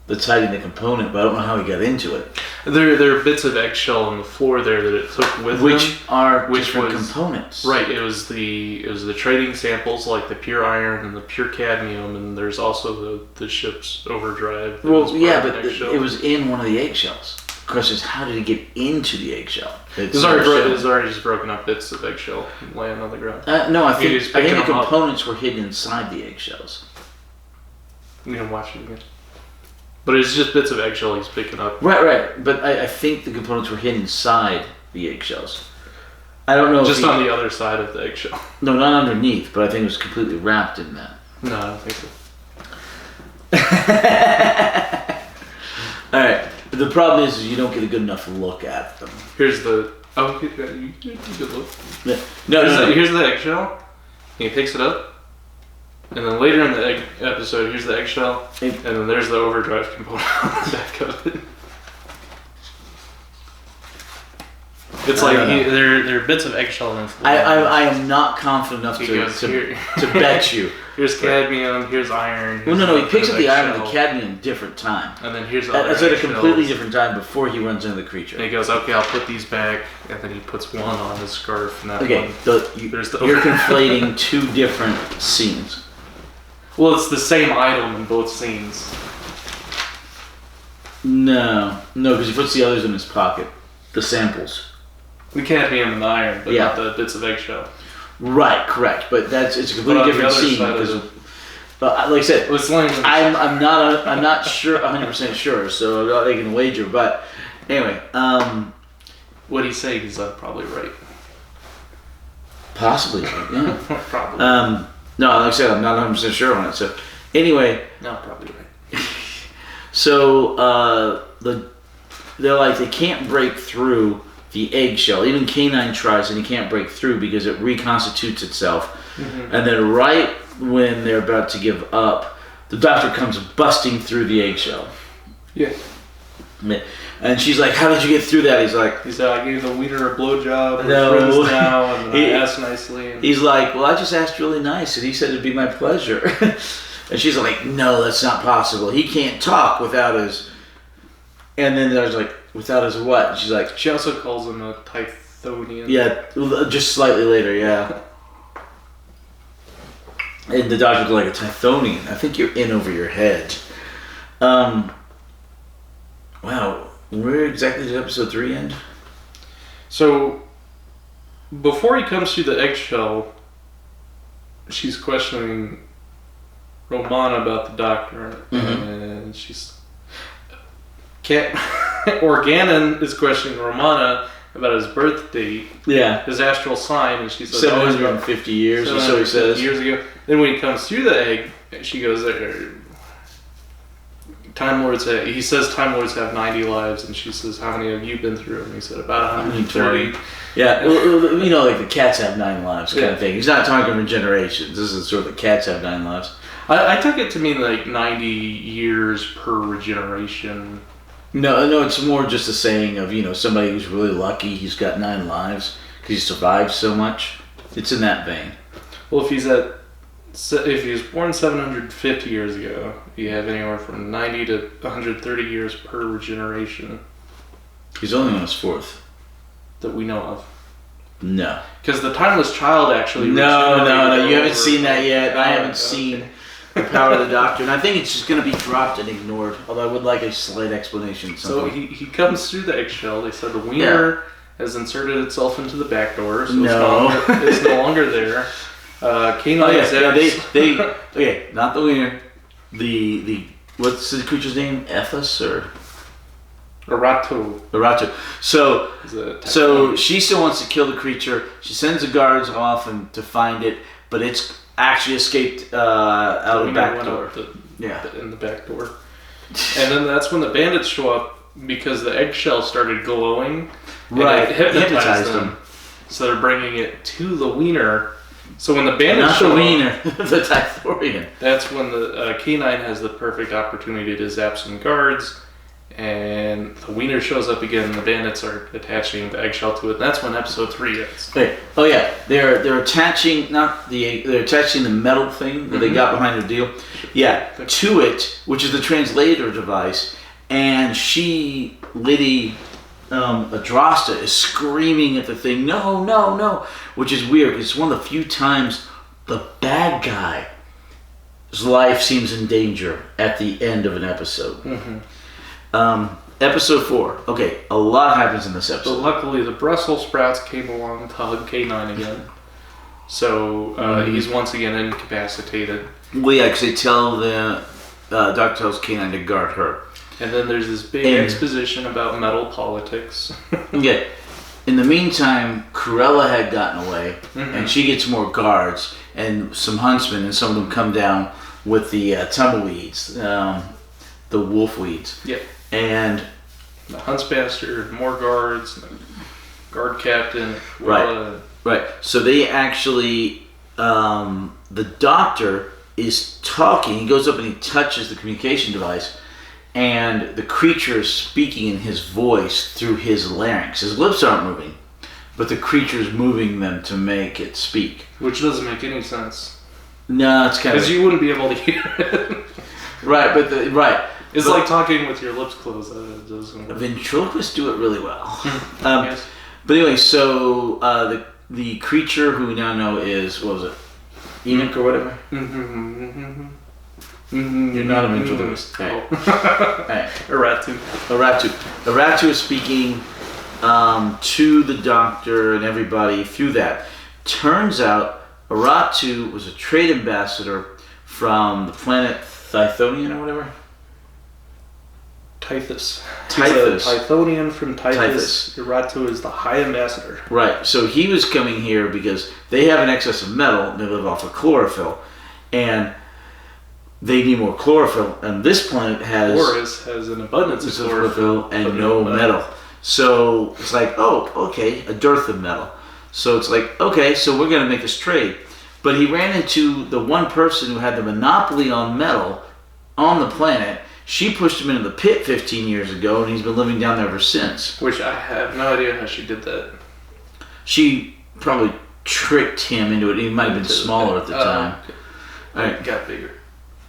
that's hiding the component, but I don't know how he got into it. There are bits of eggshell on the floor there that it took with which him. Are different components. Right. It was the trading samples, like the pure iron and the pure cadmium, and there's also the ship's overdrive. Well, yeah, but it was in one of the eggshells. The question is, how did it get into the eggshell? It's already just broken up bits of eggshell laying on the ground. No, I think the components were hidden inside the eggshells. You can watch it again. But it's just bits of eggshell he's picking up. Right. But I think the components were hidden inside the eggshells. I don't know. Just on the other side of the eggshell. No, not underneath, but I think it was completely wrapped in that. No, I don't think so. Alright. The problem is you don't get a good enough look at them. Here's the... Oh, you get a good look. No. Here's the eggshell. And he picks it up. And then later in the episode, here's the eggshell, and then there's the overdrive component on the back of it. It's like there are bits of eggshell in it. I am not confident enough to bet you. Here's cadmium, here's iron. Well, no, he picks up the iron and the cadmium at a different time. And then here's other That's at a completely different time before he runs into the creature. And he goes, okay, I'll put these back, and then he puts one on his scarf. And that okay, you're conflating two different scenes. Well, it's the same item in both scenes. No, because he puts the others in his pocket. The samples. The cadmium and the iron, but not the bits of eggshell. Right, correct. But it's a completely different scene because, like I said, I'm not sure, 100% sure, so I'm not making a wager. But anyway, what he's saying is probably right. Possibly, yeah. Probably. No, like I said, I'm not 100% sure on it. So anyway, no, probably right. So they're like they can't break through the eggshell. Even K9 tries and he can't break through because it reconstitutes itself. And then right when they're about to give up, the Doctor comes busting through the eggshell. Yeah. And she's like, "How did you get through that?" He's like, "I gave the Wiener a blowjob. No, now, and I asked nicely." And he's like, "Well, I just asked really nice, and he said it'd be my pleasure." And she's like, "No, that's not possible. He can't talk without his." And then there's like, "Without his what?" And she's like, she also calls him a Tythonian. Yeah, just slightly later, yeah. And the Doctor's like, "A Tythonian? I think you're in over your head." Wow. Where exactly did episode 3 end? So, before he comes through the eggshell, she's questioning Romana about the Doctor, and Organon is questioning Romana about his birth date, his astral sign, and she says 750 years, or so he says. Years ago. Then when he comes through the egg, she goes, Time Lords he says Time Lords have 90 lives, and she says, how many have you been through? And he said, about 130. Yeah, like the cats have 9 lives kind of thing. He's not talking regenerations. This is sort of the cats have 9 lives. I took it to mean like 90 years per regeneration. No, it's more just a saying of, somebody who's really lucky, he's got 9 lives because he survived so much. It's in that vein. Well, if he was born 750 years ago, you have anywhere from 90 to 130 years per regeneration. He's only on his 4th. That we know of. No. Because the Timeless Child actually. No. You haven't seen that yet. I haven't Okay. seen The Power of the Doctor, and I think it's just going to be dropped and ignored. Although I would like a slight explanation. At some So point. he comes through the eggshell. They said the wiener has inserted itself into the back door, so No. it's no longer there. K9 Oh yeah, zaps. they okay, not the wiener. The what's the creature's name? Ethos or Arato Aratu. So is a So she still wants to kill the creature. She sends the guards off and to find it, but it's actually escaped out of the back door. In the back door. And then that's when the bandits show up because the eggshell started glowing. And Right, it hypnotized hypnotized them. So they're bringing it to the wiener. So when the bandits Not show the up, wiener, the Typhorian. that's when the K9 has the perfect opportunity to zap some guards. And the wiener shows up again, and the bandits are attaching the eggshell to it. And that's when episode 3 ends. Wait, oh yeah, they're attaching they're attaching the metal thing that they got behind the deal. Yeah, to it, which is the translator device, and Lady Adrasta is screaming at the thing, no, which is weird because it's one of the few times the bad guy's life seems in danger at the end of an episode. Episode 4. Okay, a lot happens in this But episode. luckily, the Brussels sprouts came along to hug K9 again. So he's once again incapacitated. Well, yeah, because they tell the Doctor tells K9 to guard her. And then there's this big And- exposition about metal politics. Yeah. In the meantime, Cruella had gotten away, and she gets more guards and some huntsmen, and some of them come down with the tumbleweeds, the wolfweeds. Yep. And The Huntsmaster, more guards, the guard captain. Right. Right. So they actually, the Doctor is talking. He goes up and he touches the communication device, and the creature is speaking in his voice through his larynx. His lips aren't moving, but the creature's moving them to make it speak. Which doesn't make any sense. No, it's kind of Because you wouldn't be able to hear it. right, but right. It's But like talking with your lips closed. It doesn't work. ventriloquists do it really well. Yes. But anyway, so the creature who we now know is, what was it, Enoch or whatever. You're not a ventriloquist. Oh. Right. Aratu. Aratu is speaking to the Doctor and everybody through that. Turns out Aratu was a trade ambassador from the planet Tithonian or whatever. Tythus. Tythus. He's a Tythonian from Tythus. Tythus. Aratu is the High Ambassador. Right, so he was coming here because they have an excess of metal and they live off of chlorophyll. And they need more chlorophyll. And this planet has Horus has an abundance of chlorophyll and but no metal. So it's like, oh, okay, a dearth of metal. So it's like, okay, so we're going to make this trade. But he ran into the one person who had the monopoly on metal on the planet. She pushed him into the pit 15 years ago, and he's been living down there ever since. Which I have no idea how she did that. She probably tricked him into it. He might have been smaller at the time. Okay. All right. Got bigger.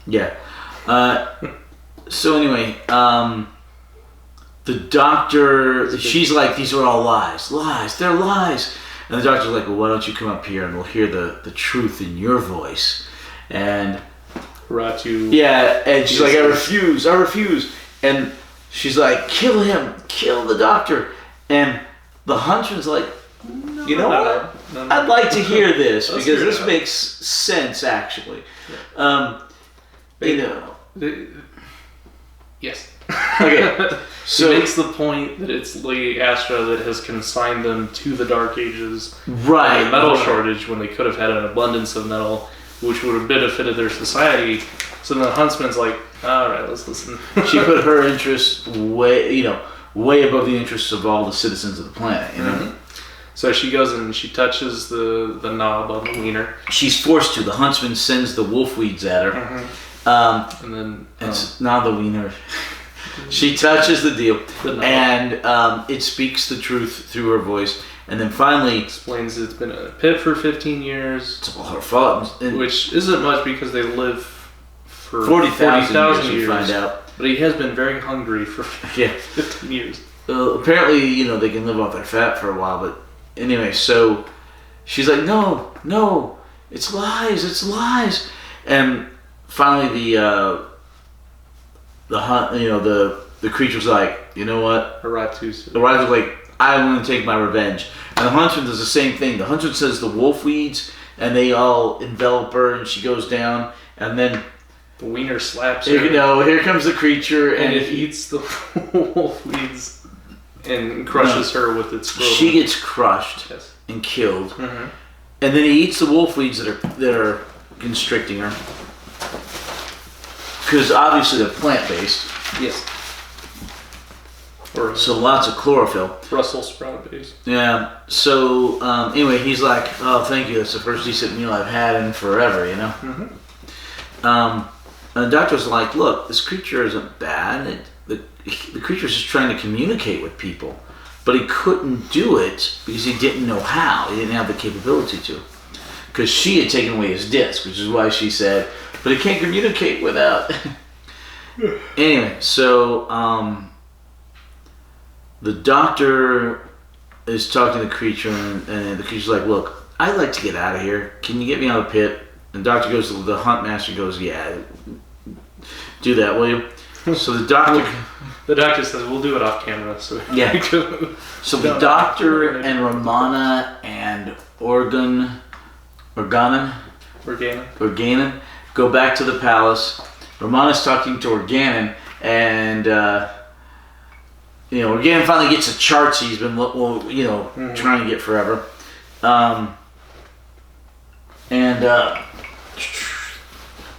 Yeah. So anyway, the Doctor, she's like, these are all lies. Lies. They're lies. And the Doctor's like, well, why don't you come up here and we'll hear the truth in your voice. And Aratu. yeah, and she's like, I refuse. And she's like, kill him, kill the Doctor. And the huntsman's like, you know what? No. I'd like to hear this Let's because hear it this out. makes sense, actually. You know. Yes. Okay. So He makes the point that it's Lady Astra that has consigned them to the Dark Ages. right, And a metal right. shortage when they could have had an abundance of metal, which would have benefited their society. So then the huntsman's like, all right, let's listen. She put her interests way above the interests of all the citizens of the planet. You know, Mhm. So she goes and she touches the knob on the wiener, she's forced to. The huntsman sends the wolfweeds at her. and then It's now the wiener. She touches the deal, The knob. and it speaks the truth through her voice. And then finally, explains it's been in a pit for 15 years, it's all her fault. And which isn't much because they live for 40,000 years, you find out. But he has been very hungry for Yeah. 15 years. Apparently, they can live off their fat for a while, but anyway, so she's like, no, it's lies. And finally, the creature's like, you know what? Aratu's. The rider's like, I want to take my revenge. And the huntsman does the same thing. The huntsman says the wolf weeds, and they all envelop her, and she goes down, and then The wiener slaps her. here comes the creature, and it eats the wolf weeds and crushes her with its scrotum. She gets crushed Yes. and killed, Mm-hmm. and then he eats the wolf weeds that are constricting her, because obviously they're plant based. Yes. Or So lots of chlorophyll. Brussels sprout base. Yeah. So anyway, he's like, "Oh, thank you. That's the first decent meal I've had in forever." You know. Mm-hmm. And the doctor's like, "Look, this creature isn't bad. The creature's just trying to communicate with people, but he couldn't do it because he didn't know how. He didn't have the capability to, because she had taken away his disc, which is why she said, but he can't communicate without." Anyway, so the doctor is talking to the creature, and the creature's like, "Look, I'd like to get out of here. Can you get me out of the pit?" And the doctor goes, the hunt master goes, "Yeah, do that, will you?" So the doctor, The doctor says we'll do it off camera. So Yeah. so the doctor and Romana and Organon Organic. go back to the palace. Romana's talking to Organon, and Organon finally gets the charts he's been trying to get forever.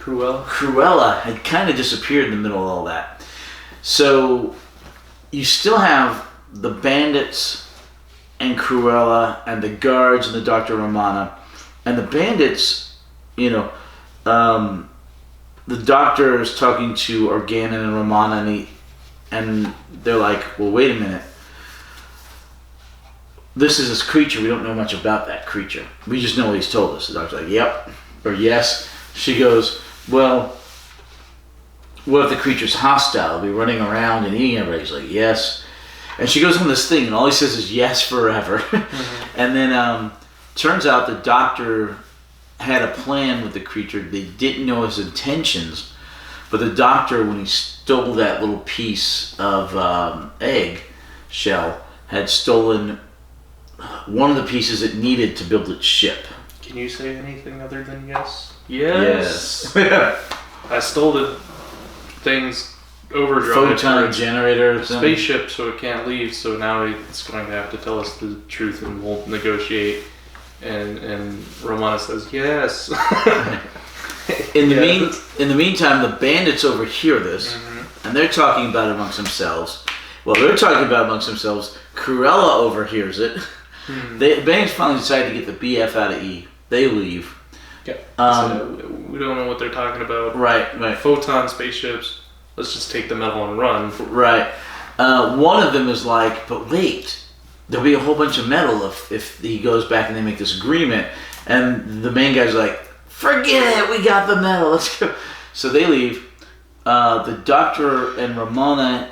Cruella had kind of disappeared in the middle of all that. So you still have the bandits and Cruella and the guards and the Dr. Romana. And the bandits, the doctor is talking to Organon and Romana, and they're like, well, wait a minute. This is this creature. We don't know much about that creature. We just know what he's told us. The doctor's like, yep, or yes. She goes, well, what if the creature's hostile? Be running around and eating everybody? He's like, yes. And she goes on this thing, and all he says is yes forever. Mm-hmm. And then turns out the doctor had a plan with the creature. They didn't know his intentions, but the doctor, when he stole that little piece of egg shell, had stolen one of the pieces it needed to build its ship. Can you say anything other than yes? Yes. I stole the thing's overdrive. Photon generator. Spaceship, so it can't leave. So now it's going to have to tell us the truth, and we'll negotiate. And Romana says yes. In the meantime, the bandits overhear this, Mm-hmm. and they're talking about it amongst themselves. Well, they're talking about it amongst themselves. Cruella overhears it. Mm-hmm. The bandits finally decide to get the BF out of E. They leave. Yeah. So we don't know what they're talking about. Right. Photon spaceships. Let's just take the metal and run. Right. One of them is like, but wait, there'll be a whole bunch of metal if he goes back and they make this agreement. And the main guy's like, forget it, we got the metal, let's go. So they leave. The doctor and Romana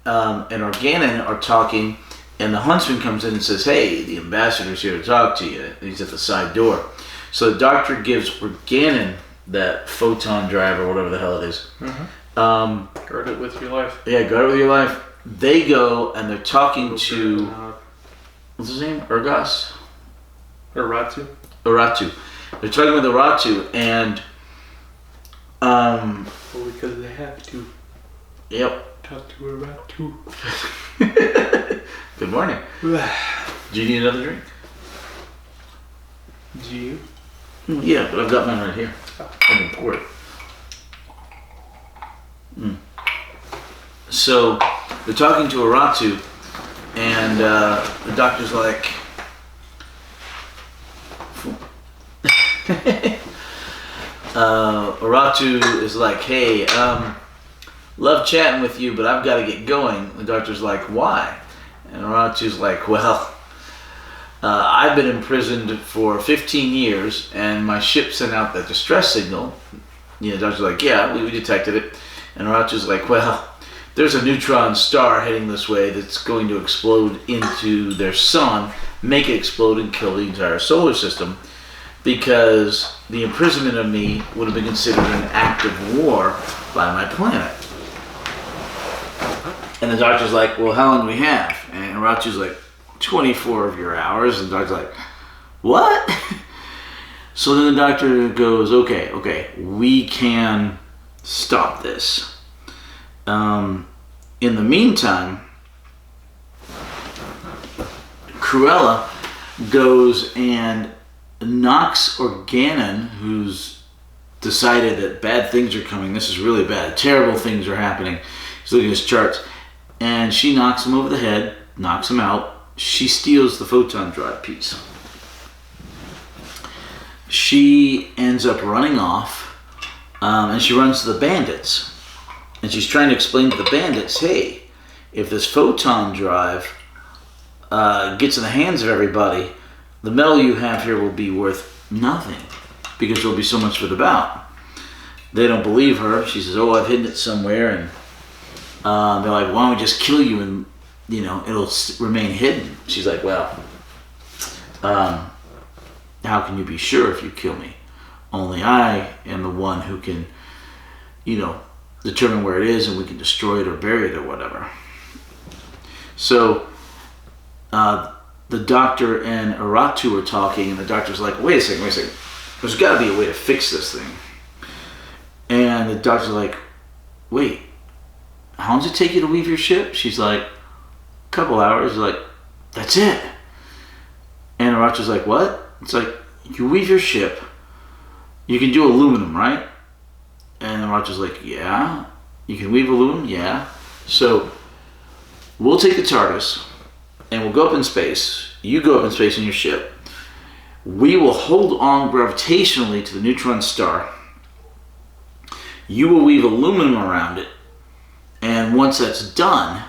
and Organon are talking, and the huntsman comes in and says, hey, the ambassador's here to talk to you. And he's at the side door. So the doctor gives Organon that photon drive or whatever the hell it is. Mm-hmm. Guard it with your life. Yeah, guard it with your life. They go and they're talking to, what's his name? Urgas? Aratu. They're talking with Aratu, and Well, because they have to. Yep. Talk to Aratu. Good morning. Do you need another drink? Do you? Yeah, but I've got mine right here. I can pour it. So they're talking to Aratu, and the doctor's like, Aratu is like, hey, love chatting with you, but I've got to get going. The doctor's like, why? And Aratu's like, well, I've been imprisoned for 15 years, and my ship sent out that distress signal. The doctor's like, yeah, we detected it. And Aratu's like, well, there's a neutron star heading this way that's going to explode into their sun, make it explode and kill the entire solar system, because the imprisonment of me would have been considered an act of war by my planet. And the doctor's like, well, how long do we have? And Rachu's like, 24 of your hours. And the doctor's like, what? So then the doctor goes, okay, we can stop this. In the meantime, Cruella goes and knocks Organon, who's decided that bad things are coming. This is really bad. Terrible things are happening. He's looking at his charts. And she knocks him over the head, knocks him out. She steals the photon drive piece. She ends up running off, and she runs to the bandits. And she's trying to explain to the bandits, hey, if this photon drive gets in the hands of everybody, the metal you have here will be worth nothing, because there'll be so much for the bout. They don't believe her. She says, oh, I've hidden it somewhere. And they're like, why don't we just kill you and, it'll remain hidden. She's like, well, how can you be sure if you kill me? Only I am the one who can, determine where it is, and we can destroy it or bury it or whatever. So the doctor and Uatu are talking, and the doctor's like, wait a second. There's got to be a way to fix this thing. And the doctor's like, wait, how long does it take you to leave your ship? She's like, a couple hours. He's like, that's it. And Uatu's like, what? It's like, you weave your ship, you can do aluminum, right? And Uatu's like, yeah. You can weave aluminum? Yeah. So, we'll take the TARDIS, and we'll go up in space. You go up in space in your ship. We will hold on gravitationally to the neutron star. You will weave aluminum around it, and once that's done,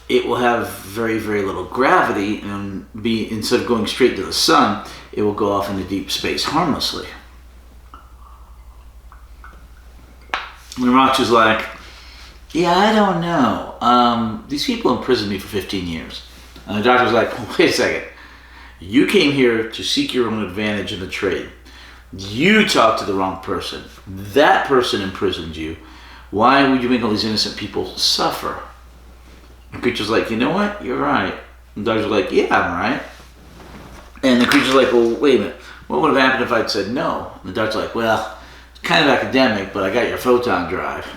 it will have very, very little gravity, and instead of going straight to the sun, it will go off into deep space harmlessly. And Rachu's like, yeah, I don't know. These people imprisoned me for 15 years. And the doctor's like, wait a second. You came here to seek your own advantage in the trade. You talked to the wrong person. That person imprisoned you. Why would you make all these innocent people suffer? And the creature's like, you know what? You're right. And the doctor's like, yeah, I'm right. And the creature's like, well, wait a minute. What would have happened if I'd said no? And the doctor's like, well, it's kind of academic, but I got your photon drive.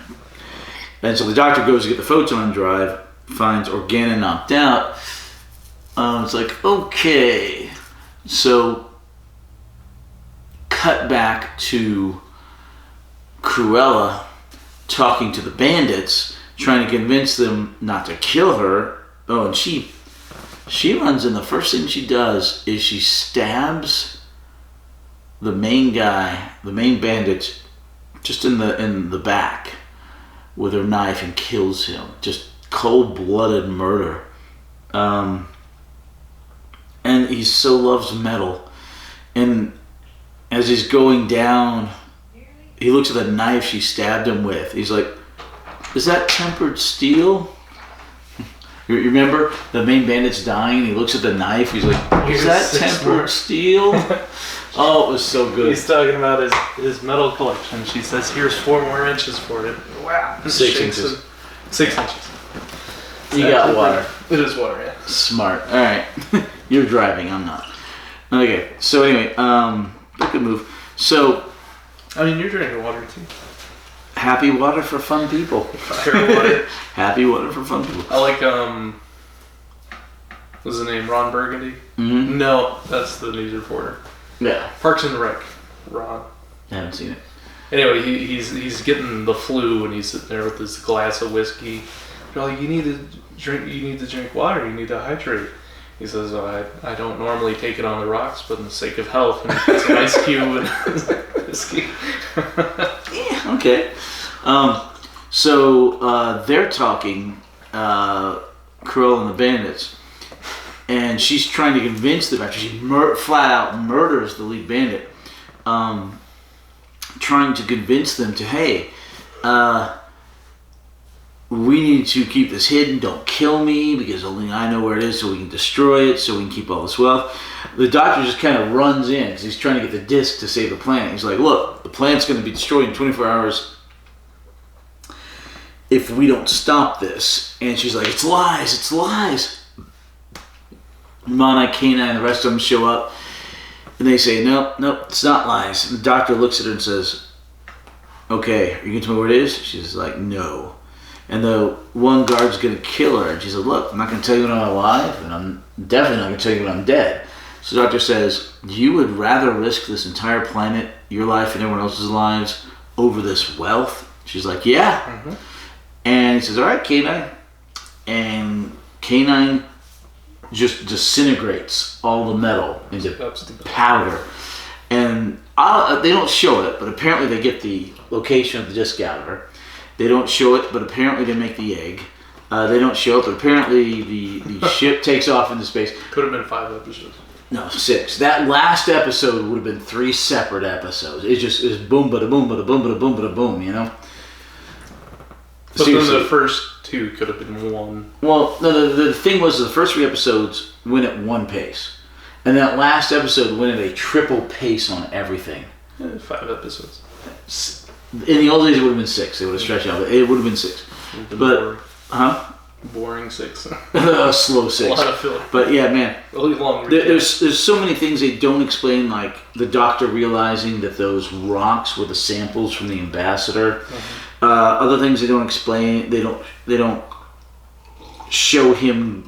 And so the doctor goes to get the photon drive, finds Organon knocked out. It's like, okay. So, cut back to Cruella talking to the bandits, trying to convince them not to kill her. Oh, and she runs in. The first thing she does is she stabs the main guy, the main bandit, just in the back with her knife, and kills him. Just cold-blooded murder. And he so loves metal. And as he's going down, he looks at the knife she stabbed him with. He's like, is that tempered steel? You remember the main bandit's dying, he looks at the knife, he's like, is that tempered steel? Oh, it was so good. He's talking about his metal collection. She says, here's 4 more inches for it. Wow. 6 inches. 6 inches. You got water. It is water, yeah. Smart. Alright. You're driving, I'm not. Okay, so anyway, good move. So, I mean, you're drinking water too. Happy water for fun people. Fire water. Happy water for fun people. I like, what's his name? Ron Burgundy? Mm-hmm. No, that's the news reporter. Yeah. Parks and Rec. Ron. I haven't seen it. Anyway, he's getting the flu, and he's sitting there with this glass of whiskey. They're like, you need to drink water, you need to hydrate. He says, oh, I don't normally take it on the rocks, but in the sake of health, and he puts an ice cube and whiskey. Yeah, okay. So they're talking, Cruella and the bandits, and she's trying to convince them, after she flat out murders the lead bandit, trying to convince them to, hey, we need to keep this hidden. Don't kill me because only I know where it is, so we can destroy it, so we can keep all this wealth. The doctor just kind of runs in because he's trying to get the disc to save the planet. He's like, look, the planet's going to be destroyed in 24 hours if we don't stop this. And she's like, it's lies, it's lies. Romana, K9, and the rest of them show up. And they say, nope, it's not lies. And the doctor looks at her and says, okay, are you going to tell me where it is? She's like, no. And the one guard's going to kill her. And she said, look, I'm not going to tell you when I'm alive, and I'm definitely not going to tell you when I'm dead. So the doctor says, you would rather risk this entire planet, your life and everyone else's lives, over this wealth? She's like, yeah. Mm-hmm. And he says, all right, K9. And K9 just disintegrates all the metal into powder. And they don't show it, but apparently they get the location of the disc out of her. They don't show it, but apparently they make the egg. They don't show it, but apparently the ship takes off into space. Could have been 5 episodes. No, 6. That last episode would have been 3 separate episodes. It just is boom, bada boom, bada boom, bada boom, bada boom, you know? But seriously. Then the first 2 could have been 1. Well, no, the thing was the first 3 episodes went at 1 pace. And that last episode went at a triple pace on everything. 5 episodes. In the old days, it would have been 6. They would have stretched out, but it would have been 6. But, boring 6. A slow 6. A lot of filler. But yeah, man. Really long. There's so many things they don't explain, like the doctor realizing that those rocks were the samples from the ambassador. Mm-hmm. Other things they don't explain. They don't show him,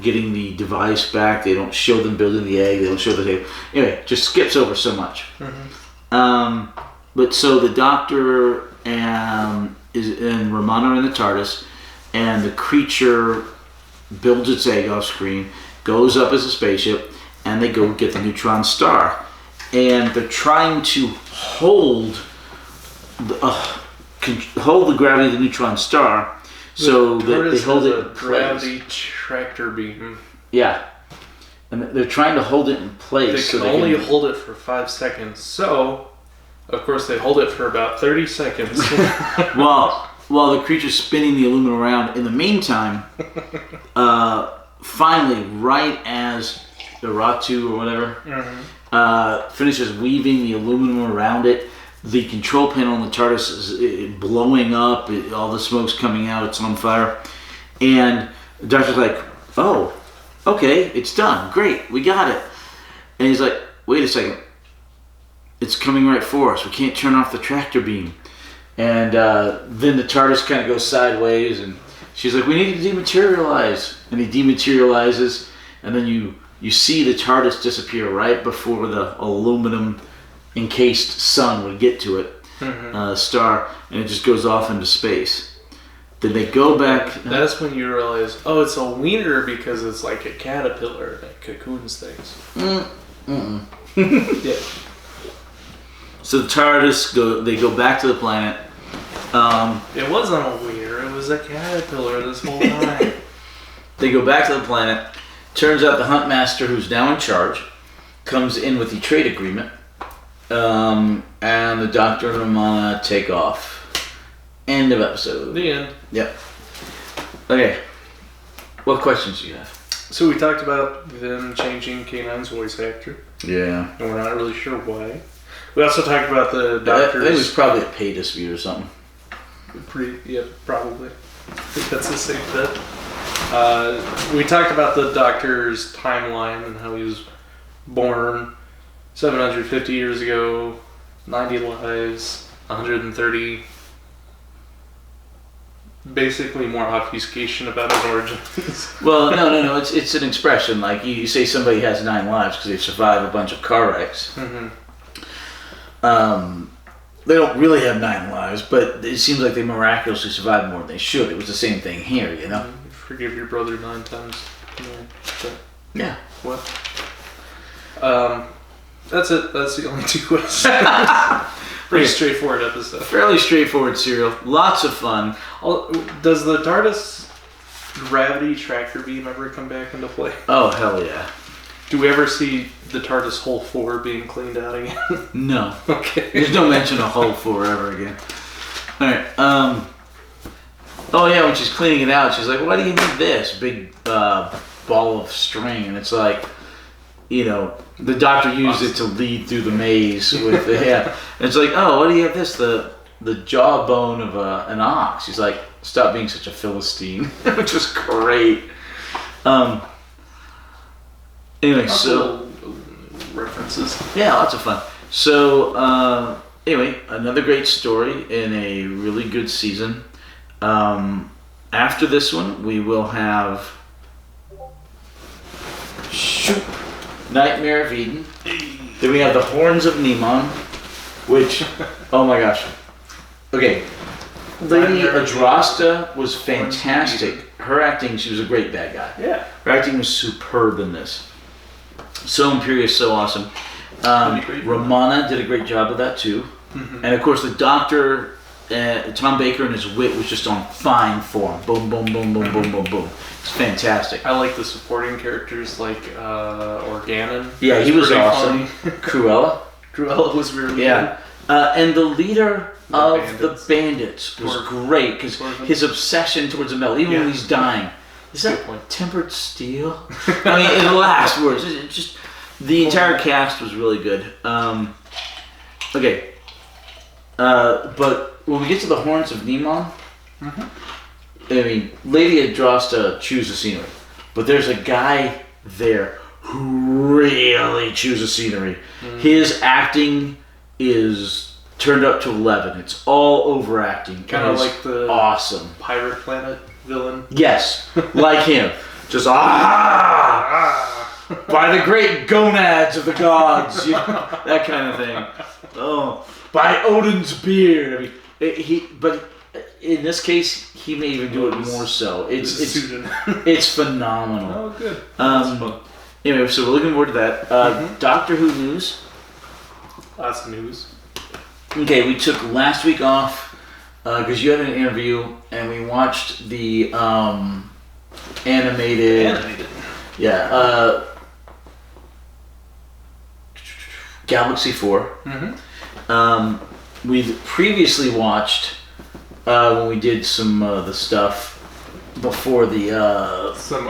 getting the device back. They don't show them building the egg. They don't show the table. Anyway, just skips over so much. Mm-hmm. But so the doctor and Romana are in the TARDIS, and the creature builds its egg off screen, goes up as a spaceship, and they go get the neutron star. And they're trying to hold the gravity of the neutron star, so that they hold it in place. Gravity tractor beam. Yeah. And they're trying to hold it in place. They can only hold it for 5 seconds, so... Of course, they hold it for about 30 seconds. While the creature's spinning the aluminum around. In the meantime, finally, right as the Ratu or whatever finishes weaving the aluminum around it, the control panel on the TARDIS is blowing up. All the smoke's coming out. It's on fire. And the doctor's like, oh, okay, it's done. Great, we got it. And he's like, wait a second. It's coming right for us. We can't turn off the tractor beam. And then the TARDIS kind of goes sideways, and she's like, we need to dematerialize. And he dematerializes, and then you see the TARDIS disappear right before the aluminum encased sun would get to it, star, and it just goes off into space. Then they go back. That's when you realize, oh, it's a wiener because it's like a caterpillar that cocoons things. Yeah. So the TARDIS they go back to the planet. It wasn't a wiener, it was a caterpillar this whole time. They go back to the planet. Turns out the Huntmaster, who's now in charge, comes in with the trade agreement. And the Doctor and Romana take off. End of episode. The end. Yep. Okay. What questions do you have? So we talked about them changing K9's voice actor. Yeah. And we're not really sure why. We also talked about the Doctor's... I think it was probably a pay dispute or something. Yeah, probably. I think that's the same bit. We talked about the Doctor's timeline and how he was born 750 years ago, 90 lives, 130... Basically more obfuscation about his origins. Well, no. It's an expression. Like you say somebody has 9 lives because they survived a bunch of car wrecks. Mm-hmm. They don't really have 9 lives, but it seems like they miraculously survived more than they should. It was the same thing here, you know? Forgive your brother 9 times. Yeah. What? That's it. That's the only 2 questions. Pretty straightforward episode. Fairly straightforward serial. Lots of fun. Does the TARDIS gravity tractor beam ever come back into play? Oh, hell yeah. Do we ever see the TARDIS Hull 4 being cleaned out again? No. Okay. There's no mention of Hull 4 ever again. Alright, Oh yeah, when she's cleaning it out, she's like, "Why do you need this big ball of string?" And it's like, the doctor used it to lead through the maze with And it's like, "Oh, why do you have this? The jawbone of an ox." She's like, "Stop being such a Philistine," which was great. Anyway, so references. Yeah, lots of fun. So anyway, another great story in a really good season. After this one, we will have Nightmare of Eden. Then we have the Horns of Nimon, which, oh my gosh. Okay, Lady Adrasta was fantastic. Her acting, she was a great bad guy. Yeah. Her acting was superb in this. So imperious, so awesome. Romana did a great job of that too. Mm-hmm. And of course the Doctor, Tom Baker and his wit was just on fine form. Boom, boom, boom, boom, boom, boom, boom. It's fantastic. I like the supporting characters like Organon. Yeah, he was awesome. Cruella. Cruella was really good. And the leader of the bandits was great because his obsession towards the metal, even when he's dying. Is that tempered steel? I mean, in the last words, it just the entire cast was really good. Okay, but when we get to the Horns of Nimon, I mean, Lady Adrasta chews the scenery, but there's a guy there who really chews the scenery. His acting is turned up to 11. It's all overacting. Kind of like the awesome Pirate Planet villain. Yes, like him. Just by the great gonads of the gods, that kind of thing. Oh, by Odin's beard. I mean, but in this case, he may even do it more so. It's phenomenal. Oh, good. That's fun. Anyway, so we're looking forward to that. Doctor Who news. Lots of news. Okay, we took last week off because you had an interview, and we watched the animated. Yeah. Galaxy 4. We previously watched when we did some the stuff before the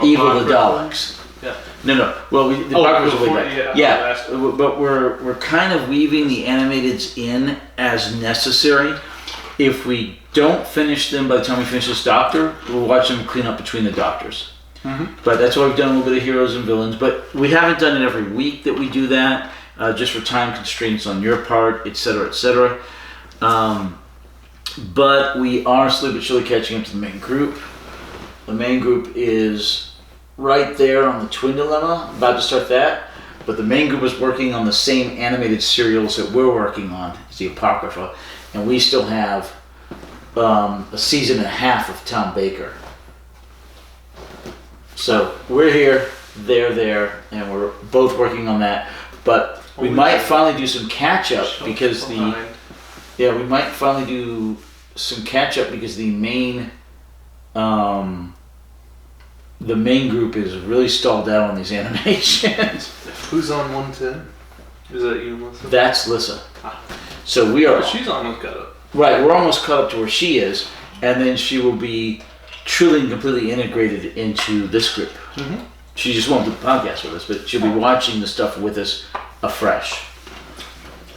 Evil of the Daleks. Yeah. No. Well, the Apocrypha was way back. Yeah. But we're kind of weaving the animateds in as necessary. If we don't finish them by the time we finish this Doctor, we'll watch them clean up between the Doctors. But that's why we've done a little bit of Heroes and Villains. But we haven't done it every week that we do that, just for time constraints on your part, etc., etc. But we are slowly but surely catching up to the main group. The main group is right there on the Twin Dilemma, about to start that. But the main group is working on the same animated serials that we're working on, it's the Apocrypha. And we still have a season and a half of Tom Baker. So we're here, they're there, and we're both working on that. But we might finally do some catch up because the main group is really stalled out on these animations. Who's on 110? Is that you, Melissa? That's Lissa. So we are. She's almost caught up. Right, we're almost caught up to where she is, and then she will be truly and completely integrated into this group. She just won't do the podcast with us, but she'll be watching the stuff with us afresh.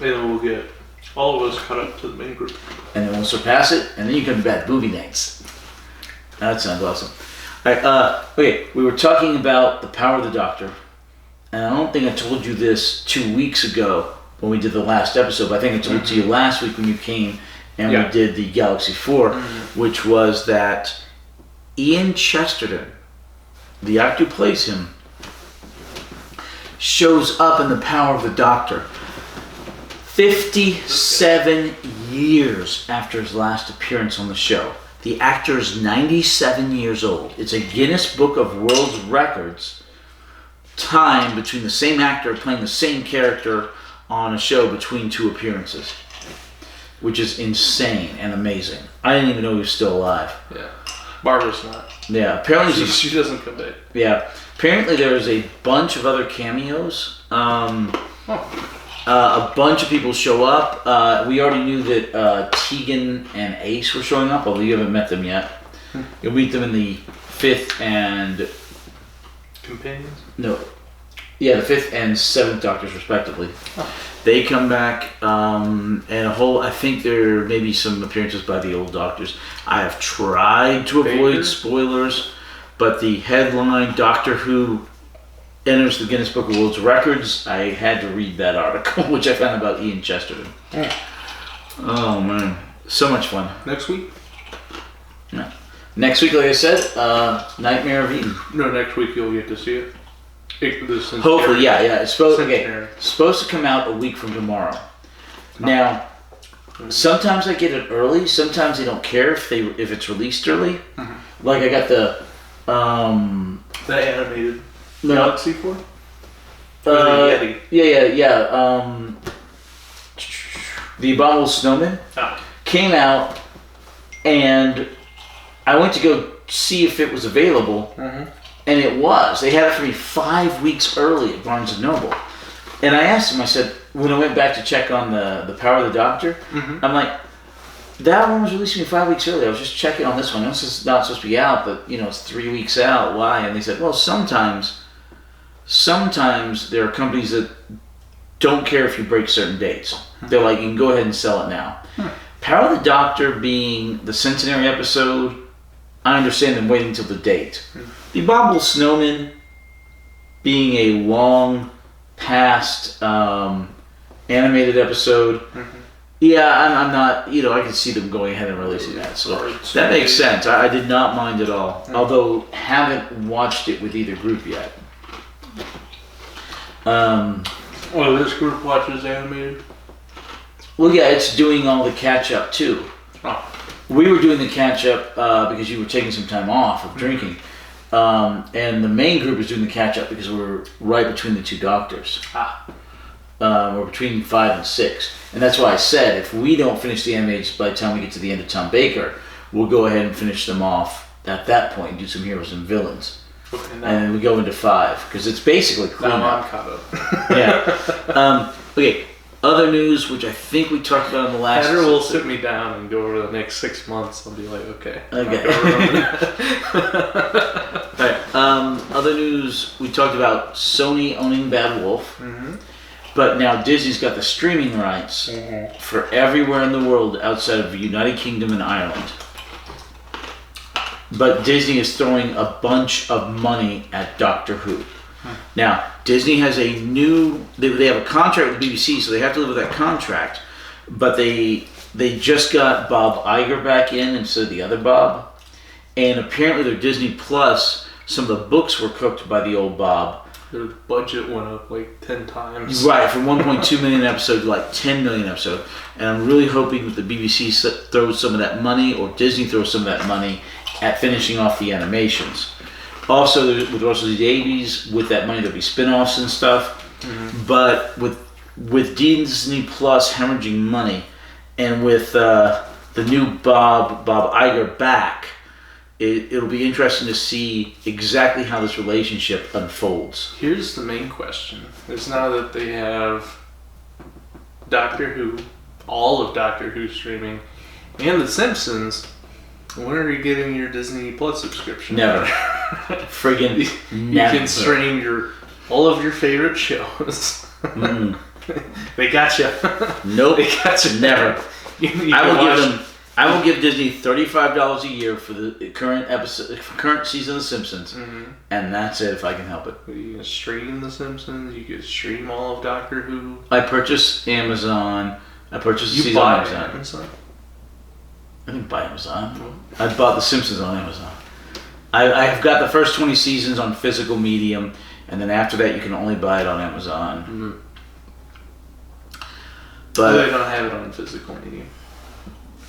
And then we'll get all of us caught up to the main group. And then we'll surpass it, and then you can be back movie nights. That sounds awesome. All right, okay, we were talking about the power of the Doctor, and I don't think I told you this 2 weeks ago when we did the last episode, but I think I told it to you last week when you came and we did the Galaxy 4, which was that Ian Chesterton, the actor who plays him, shows up in the power of the Doctor 57 years after his last appearance on the show. The actor is 97 years old. It's a Guinness Book of World Records time between the same actor playing the same character on a show between two appearances, which is insane and amazing. I didn't even know he was still alive. Yeah. Barbara's not. Yeah, apparently she doesn't come back. Yeah, apparently there's a bunch of other cameos. A bunch of people show up. We already knew that Tegan and Ace were showing up, although you haven't met them yet. You'll meet them in the 5th and Companions? the 5th and 7th Doctors respectively. Oh. They come back, and I think there may be some appearances by the old Doctors. I have tried to avoid Baker? spoilers, but the headline, Doctor Who enters the Guinness Book of World Records, I had to read that article, which I found about Ian Chesterton. Yeah. Oh man, so much fun. Next week? Yeah. Next week, like I said, Nightmare of Eden. No, next week you'll get to see it. Hopefully, yeah. It's supposed Centenary. supposed to come out a week from tomorrow. Now, sometimes I get it early. Sometimes they don't care if it's released early. Mm-hmm. Like I got the The animated no, Galaxy 4? Yeti? yeah. The Abominable Snowman Oh. came out, and I went to go see if it was available. Mm-hmm. And it was. They had it for me 5 weeks early at Barnes & Noble. And I asked him, I said, when I went back to check on the Power of the Doctor, Mm-hmm. I'm like, that one was released to me 5 weeks early. I was just checking on this one. This is not supposed to be out, but, it's 3 weeks out. Why? And they said, well, sometimes there are companies that don't care if you break certain dates. They're like, you can go ahead and sell it now. Power of the Doctor being the centenary episode, I understand them waiting till the date. The Abominable Snowman being a long past animated episode, yeah, I'm not, I can see them going ahead and releasing that. So that makes sense. I did not mind at all. Although haven't watched it with either group yet. Well, this group watches animated? Well, yeah, it's doing all the catch up too. Oh. We were doing the catch up because you were taking some time off of drinking. And the main group is doing the catch up because we're right between the two Doctors. We're between 5 and 6. And that's why I said if we don't finish the animated by the time we get to the end of Tom Baker, we'll go ahead and finish them off at that point and do some heroes and villains. Okay, And then we go into 5 because it's basically clean now up. I'm caught up. Yeah. Okay. Other news, which I think we talked about in the last. Heather will sit me down and go over the next 6 months. I'll be like, okay. Okay. Alright. Other news, we talked about Sony owning Bad Wolf, Mm-hmm. but now Disney's got the streaming rights for everywhere in the world outside of the United Kingdom and Ireland. But Disney is throwing a bunch of money at Doctor Who. Now, Disney has they have a contract with BBC, so they have to live with that contract. But they just got Bob Iger back in instead of the other Bob. And apparently their Disney Plus, some of the books were cooked by the old Bob. Their budget went up like 10 times. Right, from 1.2 million episode to like 10 million episode. And I'm really hoping that the BBC throws some of that money, or Disney throws some of that money at finishing off the animations. Also, with Russell Davies, with that money there'll be spin-offs and stuff. Mm-hmm. But with Disney Plus hemorrhaging money, and with the new Bob Iger back, it'll be interesting to see exactly how this relationship unfolds. Here's the main question. Is now that they have Doctor Who, all of Doctor Who streaming, and The Simpsons, when are you getting your Disney Plus subscription? Never. Friggin' You never. can stream all of your favorite shows. Mm. They got you. Nope. They got you. Never. You I will give Disney $35 a year for the current season of The Simpsons, and that's it if I can help it. You can stream The Simpsons. You can stream all of Doctor Who. I purchased Amazon. I purchased the You season on buy Amazon. Amazon. I didn't buy Amazon. I bought The Simpsons on Amazon. I have got the first 20 seasons on physical medium, and then after that you can only buy it on Amazon. Mm-hmm. But They don't have it on physical medium.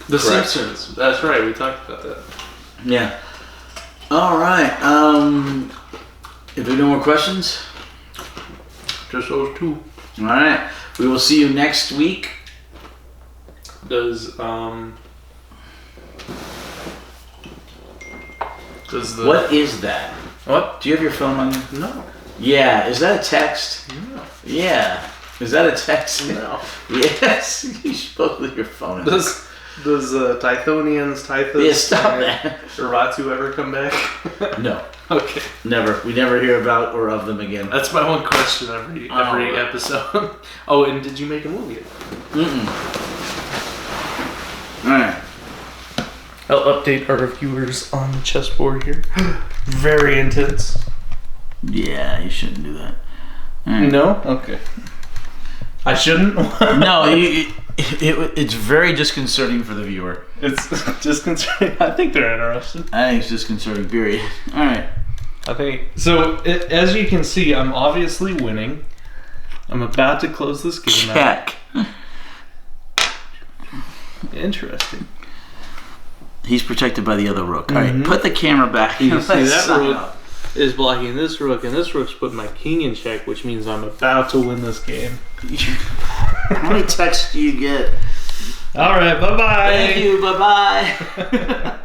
The Correct. Simpsons. That's right. We talked about that. yeah. All right. If there are no more questions, Just those two. all right. We will see you next week. Does the What is that? What? Do you have your phone on you? No. Yeah. Is that a text? No. Yeah. Is that a text? No. Yes. You spoke with your phone. Does Tythonians, Tythus, Yeah, stop that. or Ratu ever come back? No, Okay. never. We never hear about or of them again. That's my one question every episode. Oh, and did you make a movie? Alright. I'll update our viewers on the chessboard here. Very intense. Yeah, you shouldn't do that. Alright. No? Okay. I shouldn't? No, it's very disconcerting for the viewer. It's disconcerting. I think they're interested. I think it's disconcerting, period. Alright. I think so. As you can see, I'm obviously winning. I'm about to close this game out. Check. Interesting. He's protected by the other rook. Alright, put the camera back. You see Let's that sign rook up. is blocking this rook, and this rook's putting my king in check, which means I'm about to win this game. How many texts do you get? All right, bye bye. Thank you. Bye bye.